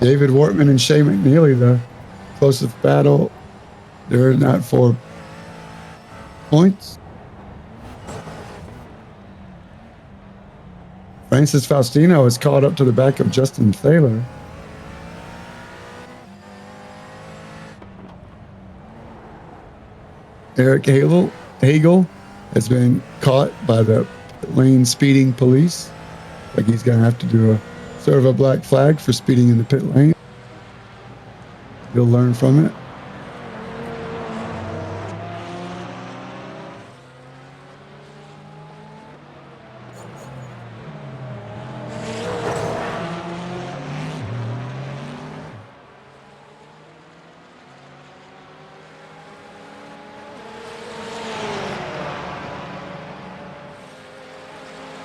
David Wortman and Shea McNeely, the closest battle. They're not 4 points. Francis Faustino is caught up to the back of Justin Thaler. Eric Hagel has been caught by the lane speeding police. Like he's going to have to do a black flag for speeding in the pit lane. He'll learn from it.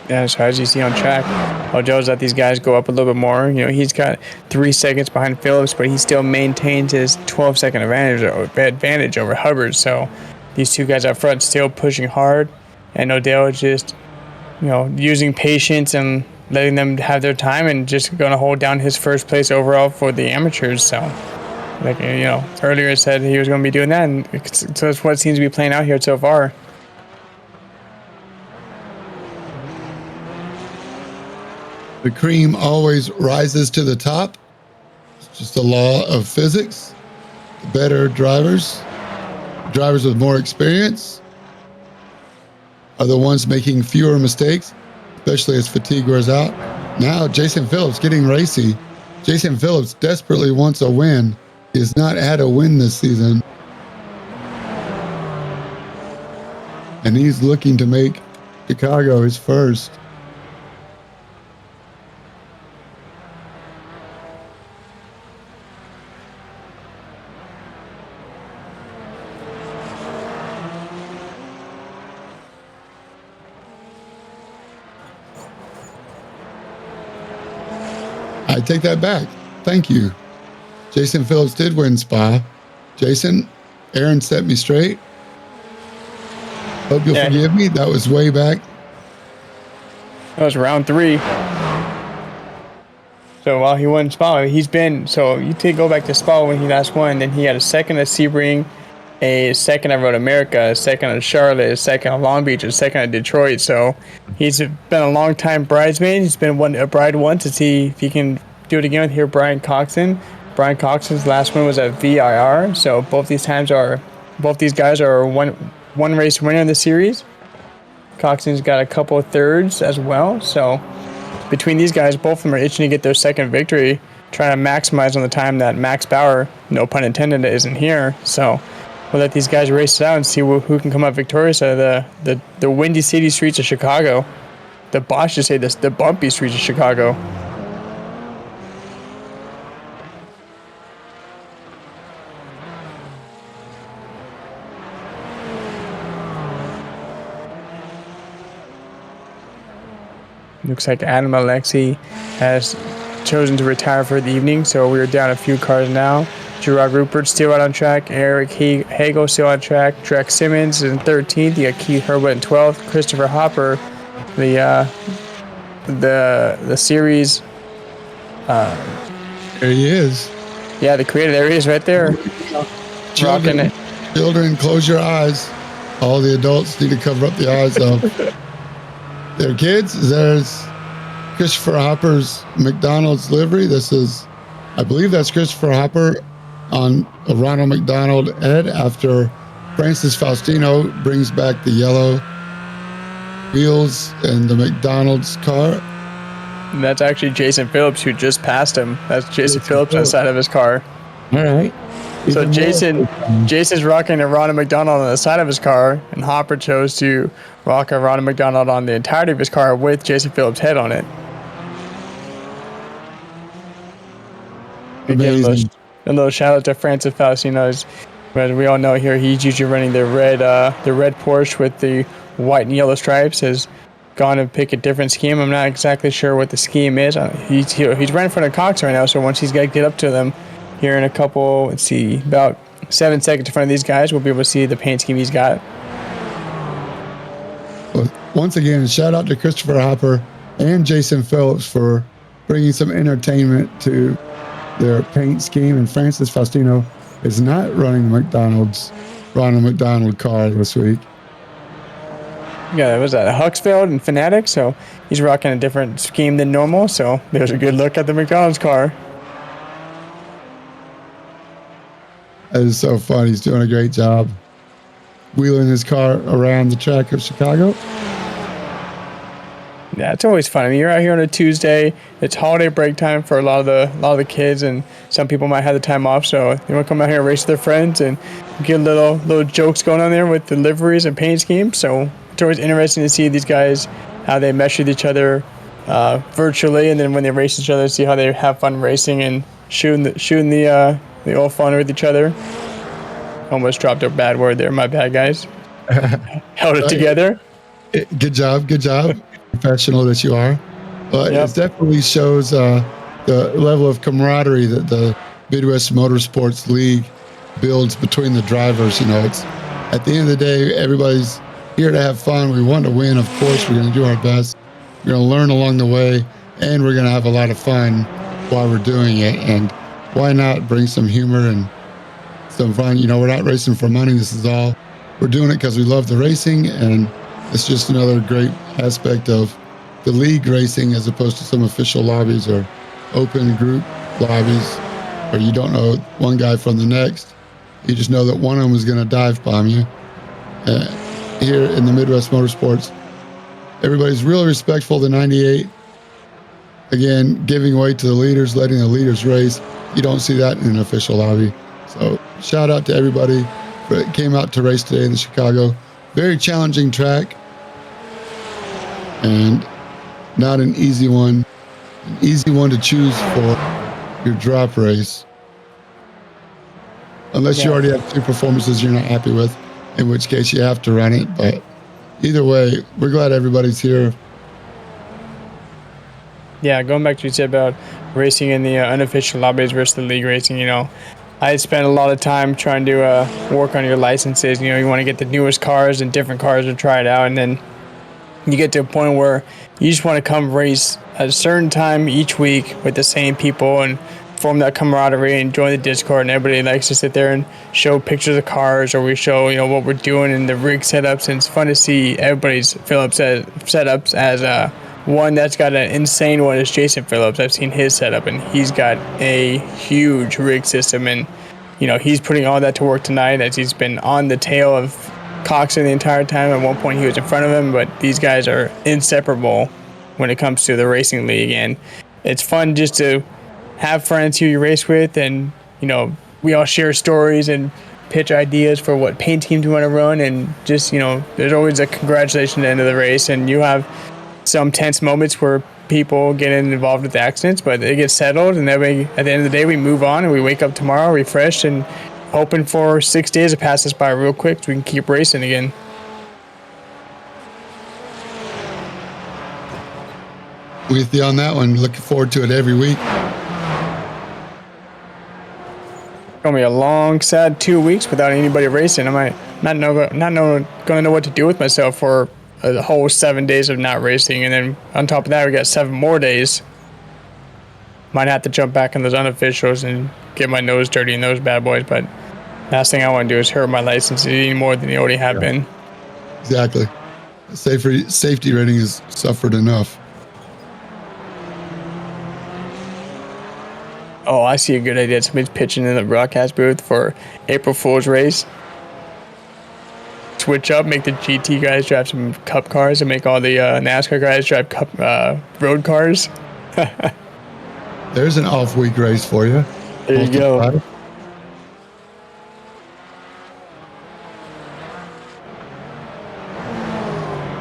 Yeah, so as you see on track, Joe's let these guys go up a little bit more. He's got 3 seconds behind Phillips, but he still maintains his 12-second advantage over Hubbard. So these two guys up front still pushing hard, and Odell just, using patience and letting them have their time and just going to hold down his first place overall for the amateurs. So, earlier I said he was going to be doing that, and so it's what seems to be playing out here so far. The cream always rises to the top. It's just a law of physics. The better drivers with more experience, are the ones making fewer mistakes, especially as fatigue wears out. Now, Jason Phillips getting racy. Jason Phillips desperately wants a win. He has not had a win this season. And he's looking to make Chicago his first. I take that back. Thank you. Jason Phillips did win Spa. Jason, Aaron set me straight. Hope you'll forgive me. That was way back. That was round 3. So while he won Spa, go back to Spa when he last won, then he had a second at Sebring, a second at Road America, a second at Charlotte, a second at Long Beach, a second at Detroit. So he's been a long time bridesmaid. He's been a bride once to see if he can do it again with here. Brian Coxon. Brian Coxon's last win was at VIR. So both these guys are one race winner in the series. Coxon's got a couple of thirds as well. So between these guys, both of them are itching to get their second victory, trying to maximize on the time that Max Bauer, no pun intended, isn't here. So we'll let these guys race it out and see who can come out victorious out of the windy city streets of Chicago. The boss should say this, the bumpy streets of Chicago. Looks like Adam Alexi has chosen to retire for the evening, so we're down a few cars now. Gerard Rupert still out on track. Eric Hagel still on track. Drex Simmons is in 13th. You got Keith Herbert in 12th. Christopher Hopper, the series. There he is. Yeah, the creator. There he is, right there. Rocking it. Children, close your eyes. All the adults need to cover up the eyes of their kids. There's Christopher Hopper's McDonald's livery. I believe that's Christopher Hopper on a Ronald McDonald Ed after Francis Faustino brings back the yellow wheels and the McDonald's car. And that's actually Jason Phillips, who just passed him. That's Jason Phillips on the side of his car. All right. So Jason's rocking a Ronald McDonald on the side of his car, and Hopper chose to rock a Ronald McDonald on the entirety of his car with Jason Phillips' head on it. Amazing. A little shout out to Francis Faustino. As we all know here, he's usually running the red Porsche with the white and yellow stripes. Has gone to pick a different scheme. I'm not exactly sure what the scheme is. He's right in front of Cox right now, so once he's got to get up to them here in a couple, about 7 seconds in front of these guys, we'll be able to see the paint scheme he's got. Well, once again, shout out to Christopher Hopper and Jason Phillips for bringing some entertainment to their paint scheme. And Francis Faustino is not running Ronald McDonald car this week. Yeah, that was at Huxfeld and Fanatic, so he's rocking a different scheme than normal. So there's a good look at the McDonald's car. That is so fun. He's doing a great job wheeling his car around the track of Chicago. Yeah, it's always fun. I mean, you're out here on a Tuesday. It's holiday break time for a lot of the kids, and some people might have the time off, so they want to come out here and race with their friends and get little jokes going on there with the liveries and paint schemes. So it's always interesting to see these guys, how they mesh with each other virtually, and then when they race each other, see how they have fun racing and shooting the old fun with each other. Almost dropped a bad word there. My bad, guys. Held it together. Good job. Professional that you are. But It definitely shows the level of camaraderie that the Midwest Motorsports League builds between the drivers. It's at the end of the day, everybody's here to have fun. We want to win, of course. We're going to do our best. We're going to learn along the way, and we're going to have a lot of fun while we're doing it. And why not bring some humor and some fun? You know, we're not racing for money. This is all, we're doing it because we love the racing, and it's just another great aspect of the league racing as opposed to some official lobbies or open group lobbies where you don't know one guy from the next. You just know that one of them is going to dive bomb you. Here in the Midwest Motorsports, everybody's really respectful to 98. Again, giving way to the leaders, letting the leaders race. You don't see that in an official lobby. So shout out to everybody that came out to race today in the Chicago. Very challenging track and not an easy one. An easy one to choose for your drop race. Unless you already have two performances you're not happy with, in which case you have to run it. But either way, we're glad everybody's here. Yeah, going back to what you said about racing in the unofficial lobbies versus the league racing, you know, I spent a lot of time trying to work on your licenses. You know, you want to get the newest cars and different cars to try it out, and then you get to a point where you just want to come race at a certain time each week with the same people and form that camaraderie and join the Discord, and everybody likes to sit there and show pictures of cars, or we show, you know, what we're doing in the rig setups, and it's fun to see everybody's Phillips setups. As one that's got an insane one is Jason Phillips. I've seen his setup, and he's got a huge rig system, and you know, he's putting all that to work tonight as he's been on the tail of Coxon the entire time. At one point he was in front of him, but these guys are inseparable when it comes to the racing league, and it's fun just to have friends who you race with, and you know, we all share stories and pitch ideas for what paint teams we want to run, and just, you know, there's always a congratulations at the end of the race, and you have some tense moments where people get involved with accidents, but it gets settled, and then at the end of the day we move on and we wake up tomorrow refreshed and hoping for 6 days to pass us by real quick so we can keep racing again. With you on that one. Looking forward to it every week. Gonna be a long, sad 2 weeks without anybody racing. I might gonna know what to do with myself for a whole 7 days of not racing, and then on top of that, we got 7 more days. Might have to jump back in those unofficials and get my nose dirty in those bad boys. But last thing I want to do is hurt my licenses any more than they already have been. Exactly. Safety rating has suffered enough. Oh, I see a good idea. Somebody's pitching in the broadcast booth for April Fool's race. Switch up, make the GT guys drive some cup cars, and make all the NASCAR guys drive road cars. There's an off-week race for you. There you go.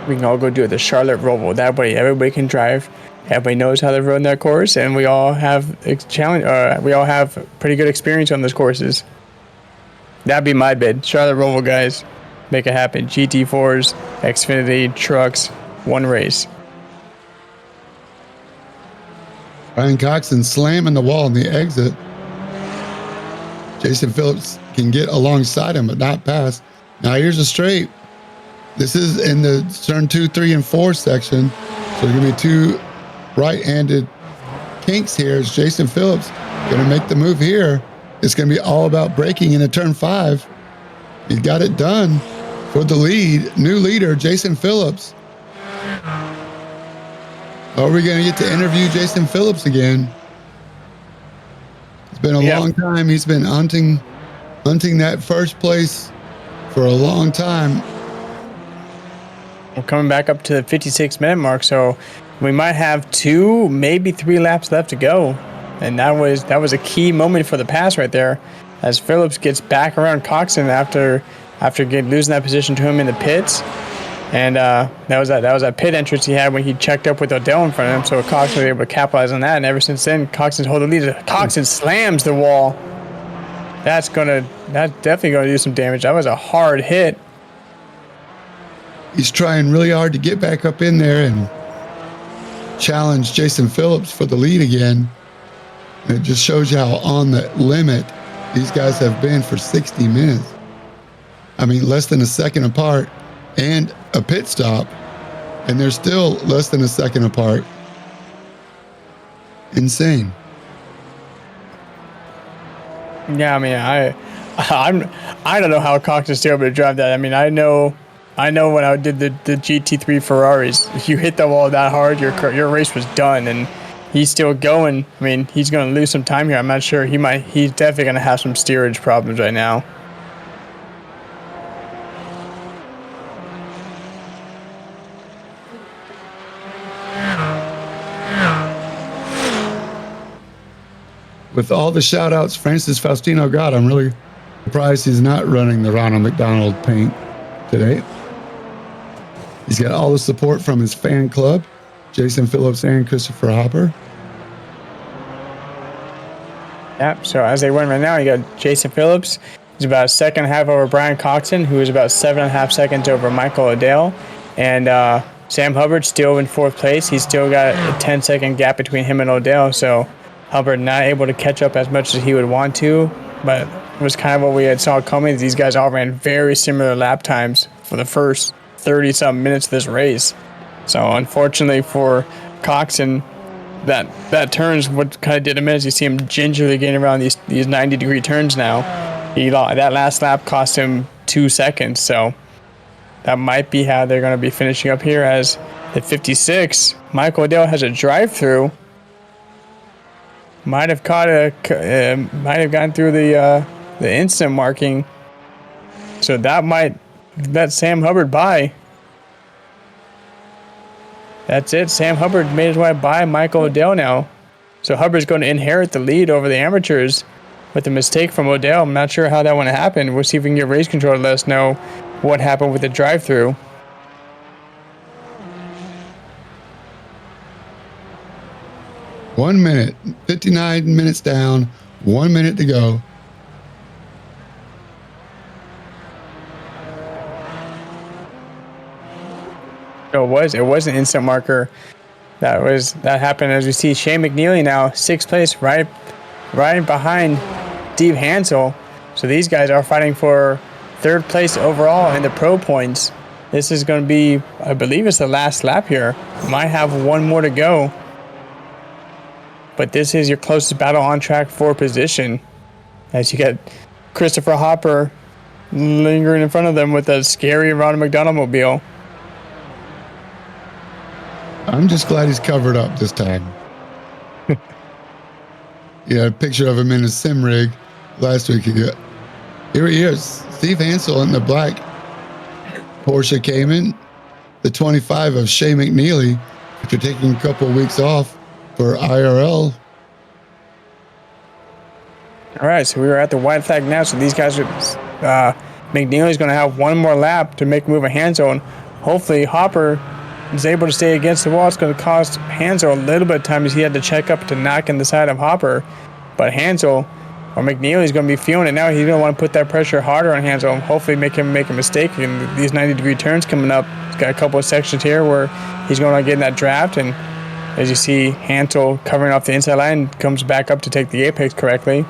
We can all go do it the Charlotte Roval. That way, everybody can drive. Everybody knows how to run that course, and we all have we all have pretty good experience on those courses. That'd be my bid. Charlotte Roval guys, make it happen. GT4s, Xfinity trucks, one race. Ryan Coxon slamming the wall in the exit. Jason Phillips can get alongside him, but not pass. Now here's a straight. This is in the turn 2, 3, and 4 section. So there's gonna be two right-handed kinks here. Is Jason Phillips gonna make the move here? It's gonna be all about braking into turn 5. He got it done for the lead. New leader, Jason Phillips. Are we gonna get to interview Jason Phillips again? It's been a long time. He's been hunting that first place for a long time. We're coming back up to the 56-minute mark, so we might have 2, maybe 3 laps left to go. And that was a key moment for the pass right there, as Phillips gets back around Coxon after losing that position to him in the pits. And that was that pit entrance he had when he checked up with Odell in front of him, so Coxon was able to capitalize on that. And ever since then, Coxon's holding the lead. Coxon slams the wall. That's definitely gonna do some damage. That was a hard hit. He's trying really hard to get back up in there and challenge Jason Phillips for the lead again. And it just shows you how on the limit these guys have been for 60 minutes. I mean, less than a second apart, and a pit stop, and they're still less than a second apart. Insane. Yeah, I mean, I don't know how Cox is still able to drive that. I mean, I know when I did the GT3 Ferraris, if you hit the wall that hard, your race was done, and he's still going. I mean, he's going to lose some time here. I'm not sure. He's definitely going to have some steerage problems right now. With all the shout outs Francis Faustino got, I'm really surprised he's not running the Ronald McDonald paint today. He's got all the support from his fan club, Jason Phillips and Christopher Hopper. Yep, so as they win right now, you got Jason Phillips. He's about a second and a half over Brian Coxon, who is about 7.5 seconds over Michael O'Dell. And Sam Hubbard still in fourth place. He's still got a 10-second gap between him and O'Dell, so Hubbard not able to catch up as much as he would want to, but it was kind of what we had saw coming. These guys all ran very similar lap times for the first 30-something minutes of this race. So unfortunately for Coxon, that turns what kind of did him is you see him gingerly getting around these 90-degree turns now. That last lap cost him 2 seconds, so that might be how they're going to be finishing up here. As at 56, Michael O'Dell has a drive-through. Might have gone through the instant marking, so that might let Sam Hubbard by. That's it. Sam Hubbard made his way by Michael O'Dell now. So Hubbard's going to inherit the lead over the amateurs with a mistake from O'Dell. I'm not sure how that one happened. We'll see if we can get race control to let us know what happened with the drive-through. One minute, 59 minutes down, 1 minute to go. So it was an instant marker. That happened. As we see Shane McNeely now, 6th place, right behind Steve Hansel. So these guys are fighting for 3rd place overall in the pro points. This is going to be, I believe it's the last lap here. Might have one more to go. But this is your closest battle on track for position. As you get Christopher Hopper lingering in front of them with a scary Ronald McDonald mobile. I'm just glad he's covered up this time. Yeah, a picture of him in his sim rig last week. Here he is, Steve Hansel in the black Porsche Cayman, the 25 of Shea McNeely, after taking a couple of weeks off for IRL. All right, so we are at the white flag now. So these guys are, McNeely's going to have one more lap to make a move of Hansel, and hopefully Hopper is able to stay against the wall. It's going to cost Hansel a little bit of time as he had to check up to knock in the side of Hopper. But Hansel or McNeely is going to be feeling it now. He's going to want to put that pressure harder on Hansel and hopefully make him make a mistake. And these 90-degree turns coming up, he's got a couple of sections here where he's going to get in that draft. And as you see, Hansel covering off the inside line comes back up to take the apex correctly.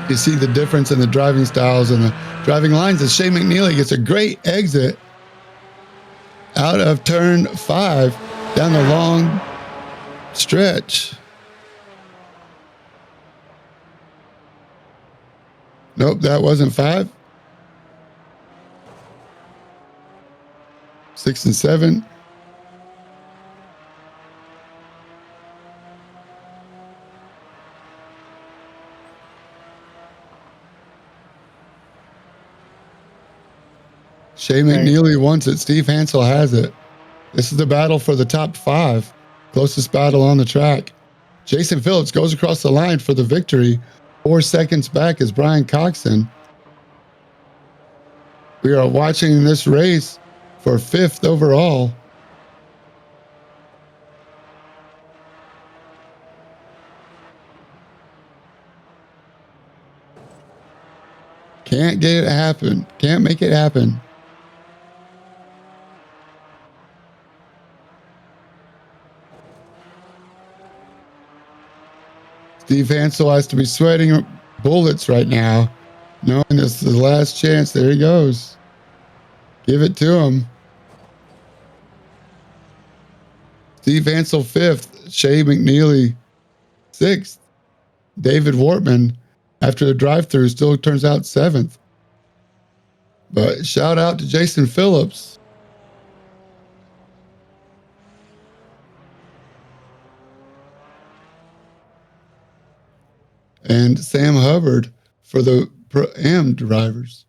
You see the difference in the driving styles and the driving lines as Shea McNeely gets a great exit out of turn 5 down the long stretch. Nope, that wasn't 5. 6 and 7. Shea McNeely wants it. Steve Hansel has it. This is the battle for the top 5. Closest battle on the track. Jason Phillips goes across the line for the victory. 4 seconds back is Brian Coxon. We are watching this race for 5th overall. Can't get it happen. Can't make it happen. Steve Hansel has to be sweating bullets right now, knowing this is the last chance. There he goes. Give it to him. Steve Hansel 5th, Shay McNeely 6th, David Wortman, after the drive-through, still turns out 7th. But shout out to Jason Phillips. And Sam Hubbard for the Pro-Am drivers.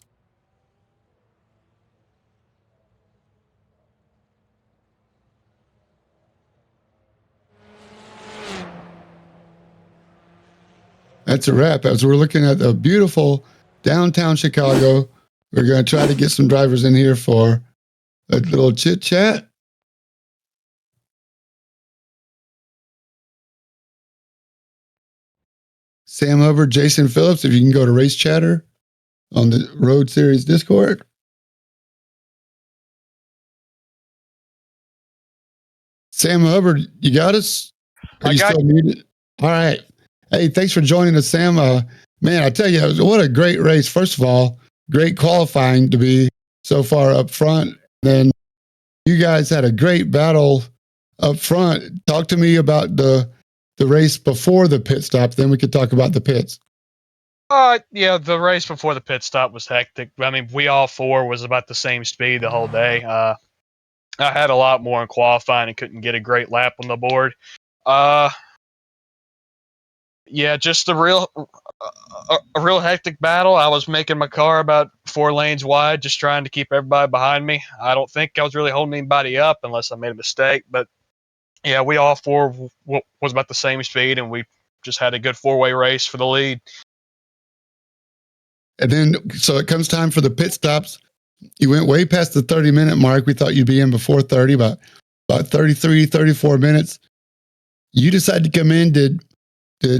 That's a wrap. As we're looking at the beautiful downtown Chicago, we're going to try to get some drivers in here for a little chit chat. Sam Hubbard, Jason Phillips, if you can go to Race Chatter on the Road Series Discord. Sam Hubbard, you got us? Are you still muted? All right. Hey, thanks for joining us, Sam. Man, I tell you, what a great race. First of all, great qualifying to be so far up front. Then you guys had a great battle up front. Talk to me about the race before the pit stop. Then we could talk about the pits. Yeah, the race before the pit stop was hectic. I mean, we all four was about the same speed the whole day. I had a lot more in qualifying and couldn't get a great lap on the board. Yeah, just a real hectic battle. I was making my car about 4 lanes wide, just trying to keep everybody behind me. I don't think I was really holding anybody up unless I made a mistake. But yeah, we all four was about the same speed, and we just had a good 4-way race for the lead. And then, so it comes time for the pit stops. You went way past the 30-minute mark. We thought you'd be in before 30, about 33, 34 minutes. You decided to come in. Did you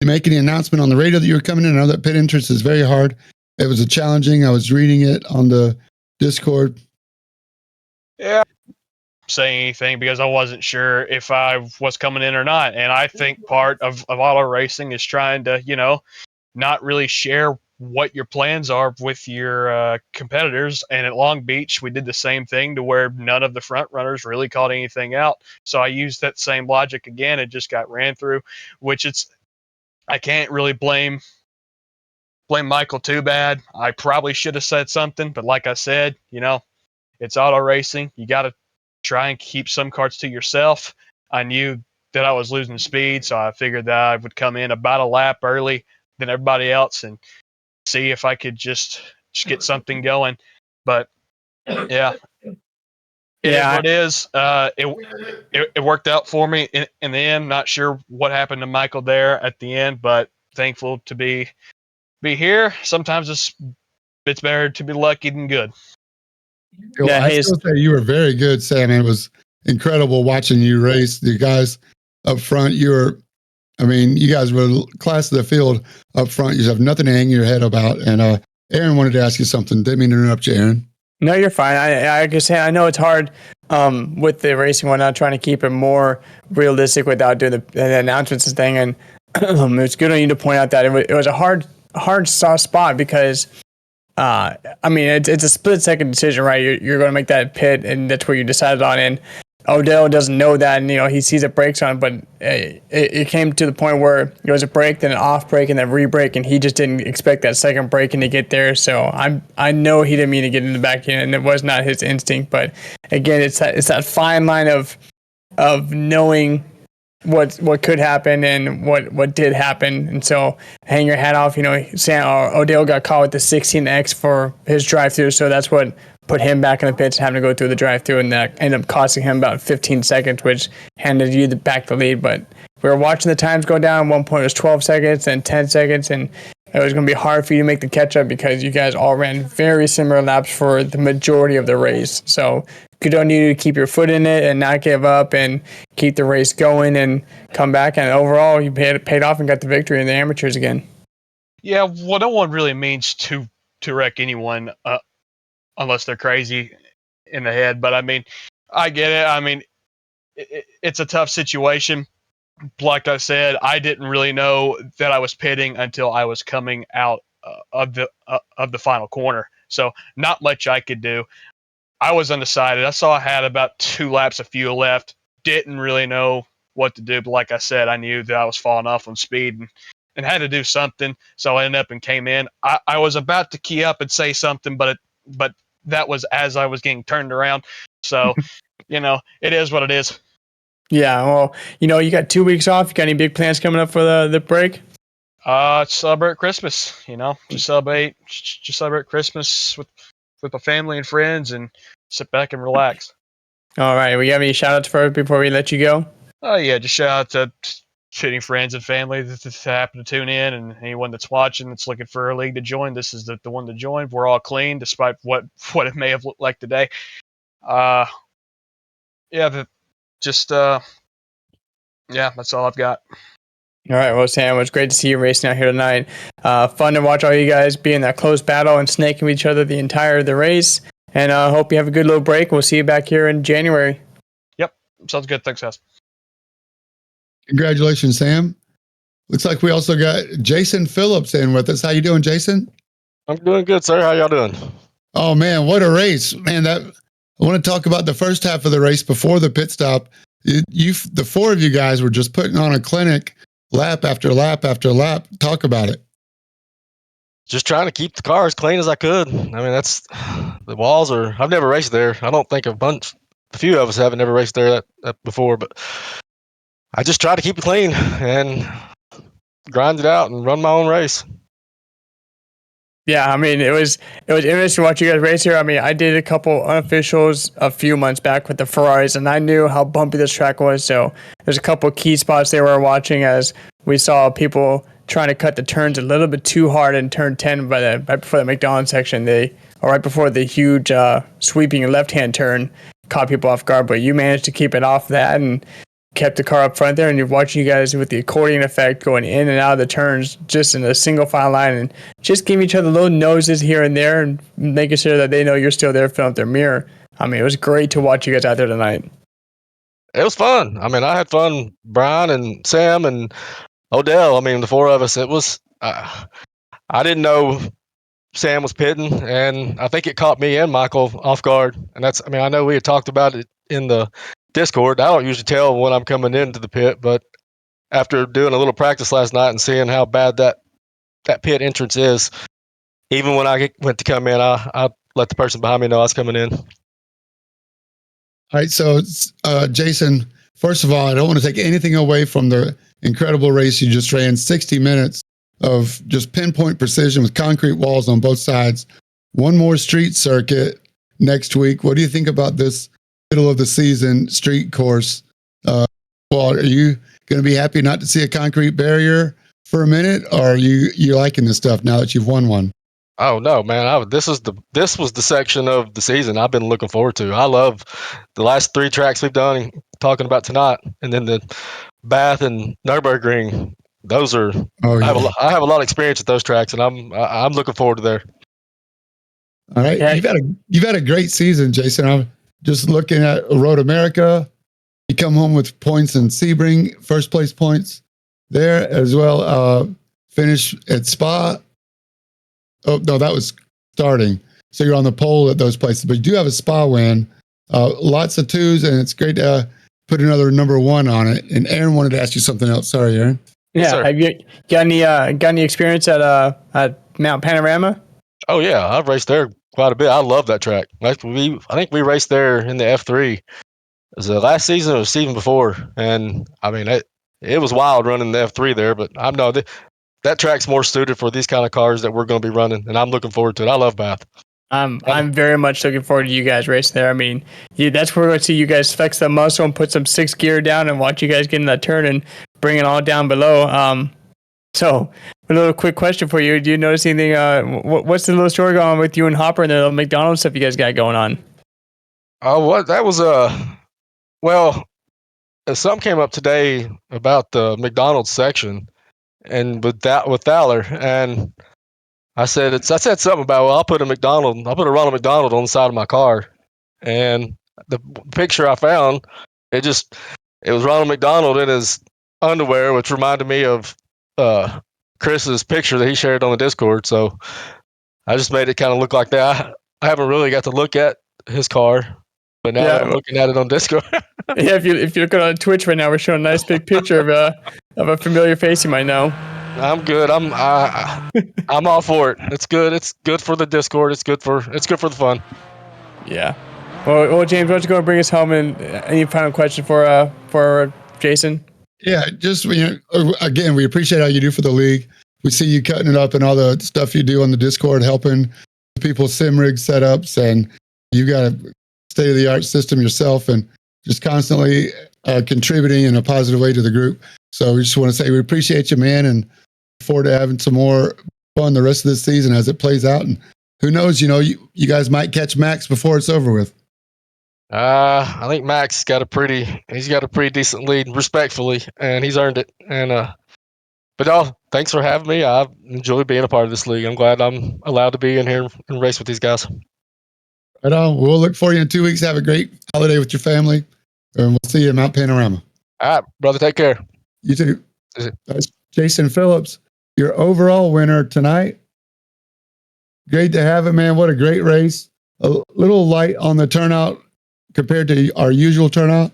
make any announcement on the radio that you were coming in? I know that pit entrance is very hard. It was challenging. I was reading it on the Discord. Yeah. Saying anything because I wasn't sure if I was coming in or not. And I think part of auto racing is trying to, not really share what your plans are with your competitors. And at Long Beach, we did the same thing to where none of the front runners really called anything out. So I used that same logic again. It just got ran through, which I can't really blame Michael too bad. I probably should have said something, but like I said, it's auto racing. You got to try and keep some carts to yourself. I knew that I was losing speed, so I figured that I would come in about a lap early than everybody else and see if I could just get something going. But yeah, it is what it is. It worked out for me in the end. Not sure what happened to Michael there at the end, but thankful to be here. Sometimes it's better to be lucky than good. Well, yeah, I still say you were very good, Sam. It was incredible watching you race. The guys up front, you guys were class of the field up front. You have nothing to hang your head about. And Aaron wanted to ask you something. Didn't mean to interrupt you, Aaron. No, you're fine. I can say I know it's hard with the racing one, not trying to keep it more realistic without doing the announcements and thing. And it's good on you to point out that it was a hard soft spot because it's a split second decision, right? You're going to make that pit, and that's what you decided on. And Odell doesn't know that, and he sees the brakes on, but it came to the point where it was a brake, then an off brake, and then re-brake, and he just didn't expect that second braking to get there. So I know he didn't mean to get in the back end, and it was not his instinct. But again, it's that fine line of knowing what could happen and what did happen. And so hang your hat off. Odell got caught with the 16X for his drive-through, so that's what put him back in the pits, having to go through the drive-through, and that ended up costing him about 15 seconds, which handed you back the lead. But we were watching the times go down. At one point it was 12 seconds, then 10 seconds, and it was going to be hard for you to make the catch-up because you guys all ran very similar laps for the majority of the race. So good on you to keep your foot in it and not give up and keep the race going and come back. And overall, you paid off and got the victory in the amateurs again. Yeah, well, no one really means to wreck anyone unless they're crazy in the head. But I get it. It's a tough situation. like I said, I didn't really know that I was pitting until I was coming out of the final corner. So not much I could do. I was undecided. I saw I had about 2 laps of fuel left. Didn't really know what to do, but like I said, I knew that I was falling off on speed and had to do something. So I ended up and came in. I was about to key up and say something, but that was as I was getting turned around. So it is what it is. Yeah, well, you got 2 weeks off. You got any big plans coming up for the break? Celebrate Christmas. Just celebrate Christmas with my family and friends, and sit back and relax. All right. We have any shout outs for before we let you go? Oh yeah, just shout out to shooting friends and family that happen to tune in, and anyone that's watching that's looking for a league to join. This is the one to join. We're all clean, despite what it may have looked like today. Yeah, that's all I've got. All right. Well, Sam, it was great to see you racing out here tonight. Fun to watch all you guys be in that close battle and snaking with each other the entire of the race. And I hope you have a good little break. We'll see you back here in January. Yep, sounds good. Thanks, guys. Congratulations, Sam. Looks like we also got Jason Phillips in with us. How you doing, Jason? I'm doing good, sir. How y'all doing? Oh man, what a race, man! I want to talk about the first half of the race before the pit stop. The four of you guys were just putting on a clinic, lap after lap after lap. Talk about it. Just trying to keep the car as clean as I could. I mean, that's the walls are. I've never raced there. I don't think a few of us haven't never raced there that before, but I just try to keep it clean and grind it out and run my own race. Yeah, I mean, it was interesting to watch you guys race here. I mean, I did a couple unofficials a few months back with the Ferraris, and I knew how bumpy this track was. So there's a couple key spots they were watching as we saw people trying to cut the turns a little bit too hard in turn 10 right before the McDonald's section. Right before the huge sweeping left-hand turn caught people off guard, but you managed to keep it off that and kept the car up front there, and you're watching you guys with the accordion effect going in and out of the turns just in a single file line and just giving each other little noses here and there and making sure that they know you're still there filling up their mirror. I mean, it was great to watch you guys out there tonight. It was fun. I mean, I had fun. Brian and Sam and Odell. I mean, the four of us. It was. I didn't know Sam was pitting, and I think it caught me and Michael off guard. And that's. I mean, I know we had talked about it in the Discord. I don't usually tell when I'm coming into the pit, but after doing a little practice last night and seeing how bad that pit entrance is, even when I went to come in, I let the person behind me know I was coming in. All right, so Jason, first of all, I don't want to take anything away from the incredible race you just ran. 60 minutes of just pinpoint precision with concrete walls on both sides. One more street circuit next week. What do you think about this middle of the season street course? Well, are you going to be happy not to see a concrete barrier for a minute, or are you liking this stuff now that you've won one? Oh no, man! This was the section of the season I've been looking forward to. I love the last 3 tracks we've done, talking about tonight, and then the Bath and Nürburgring. Those are. Oh, yeah. I have a lot of experience at those tracks, and I'm looking forward to there. All right, yeah. You've had a great season, Jason. I'm just looking at Road America. You come home with points in Sebring, first place points there as well. Finish at Spa. Oh, no, that was starting. So you're on the pole at those places. But you do have a Spa win. Lots of 2s, and it's great to put another number 1 on it. And Aaron wanted to ask you something else. Sorry, Aaron. Yeah, yes, have you got any experience at Mount Panorama? Oh, yeah. I've raced there quite a bit. I love that track. I think we raced there in the F3. It was the last season or the season before. And, I mean, it was wild running the F3 there. But I know that track's more suited for these kind of cars that we're going to be running, and I'm looking forward to it. I love Bath. I'm very much looking forward to you guys racing there. I mean, that's where we're going to see you guys flex the muscle and put some 6th gear down and watch you guys get in that turn and bring it all down below. So, a little quick question for you. Do you notice anything? What's the little story going on with you and Hopper and the little McDonald's stuff you guys got going on? Oh, what? That was well, something came up today about the McDonald's section. And with Thaler, and I said something about, well, I'll put a Ronald McDonald on the side of my car, and the picture I found, it was Ronald McDonald in his underwear, which reminded me of Chris's picture that he shared on the Discord. So I just made it kind of look like that. I haven't really got to look at his car, but now that I'm looking at it on Discord, Yeah, if you look on Twitch right now, we're showing a nice big picture of a familiar face you might know. I'm good. I'm all for it. It's good. It's good for the Discord. It's good for the fun. Yeah. Well, James, why don't you go and bring us home? And any final question for Jason? Yeah, just again, we appreciate how you do for the league. We see you cutting it up and all the stuff you do on the Discord, helping people sim rig setups, and you got a state of the art system yourself, and just constantly contributing in a positive way to the group. So we just want to say we appreciate you, man, and look forward to having some more fun the rest of this season as it plays out. And who knows, you guys might catch Max before it's over with. I think Max got a pretty decent lead, respectfully, and he's earned it. And but y'all, thanks for having me. I've enjoyed being a part of this league. I'm glad I'm allowed to be in here and race with these guys. Right on. We'll look for you in 2 weeks. Have a great holiday with your family, and we'll see you at Mount Panorama. All right, brother, take care. You too. That's Jason Phillips, your overall winner tonight. Great to have it, man. What a great race. A little light on the turnout compared to our usual turnout.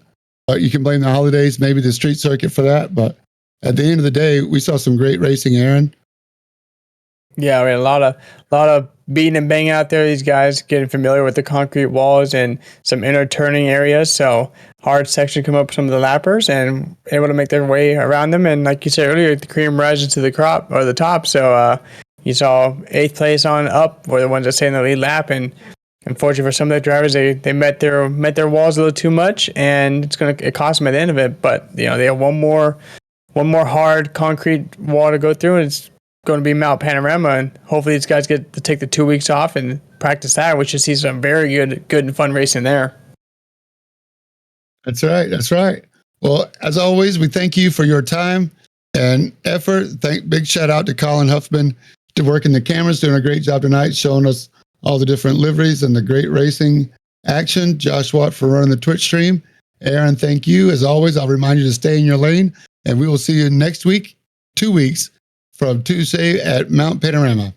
You can blame the holidays, maybe the street circuit for that. But at the end of the day, we saw some great racing, Aaron. Yeah, we had a lot of beating and banging out there. These guys getting familiar with the concrete walls and some inner turning areas. So hard section come up with some of the lappers and able to make their way around them. And like you said earlier, the cream rises to the crop or the top. So you saw 8th place on up were the ones that stay in the lead lap. And unfortunately for some of the drivers, they met their walls a little too much, and it cost them at the end of it. But they have one more hard concrete wall to go through, and it's going to be Mount Panorama, and hopefully these guys get to take the 2 weeks off and practice that. We should see some very good and fun racing there. That's right. Well, as always, we thank you for your time and effort. Big shout out to Colin Huffman to working the cameras, doing a great job tonight, showing us all the different liveries and the great racing action. Josh Watt for running the Twitch stream. Aaron, thank you. As always, I'll remind you to stay in your lane, and we will see you next week, 2 weeks, from Tuesday at Mount Panorama.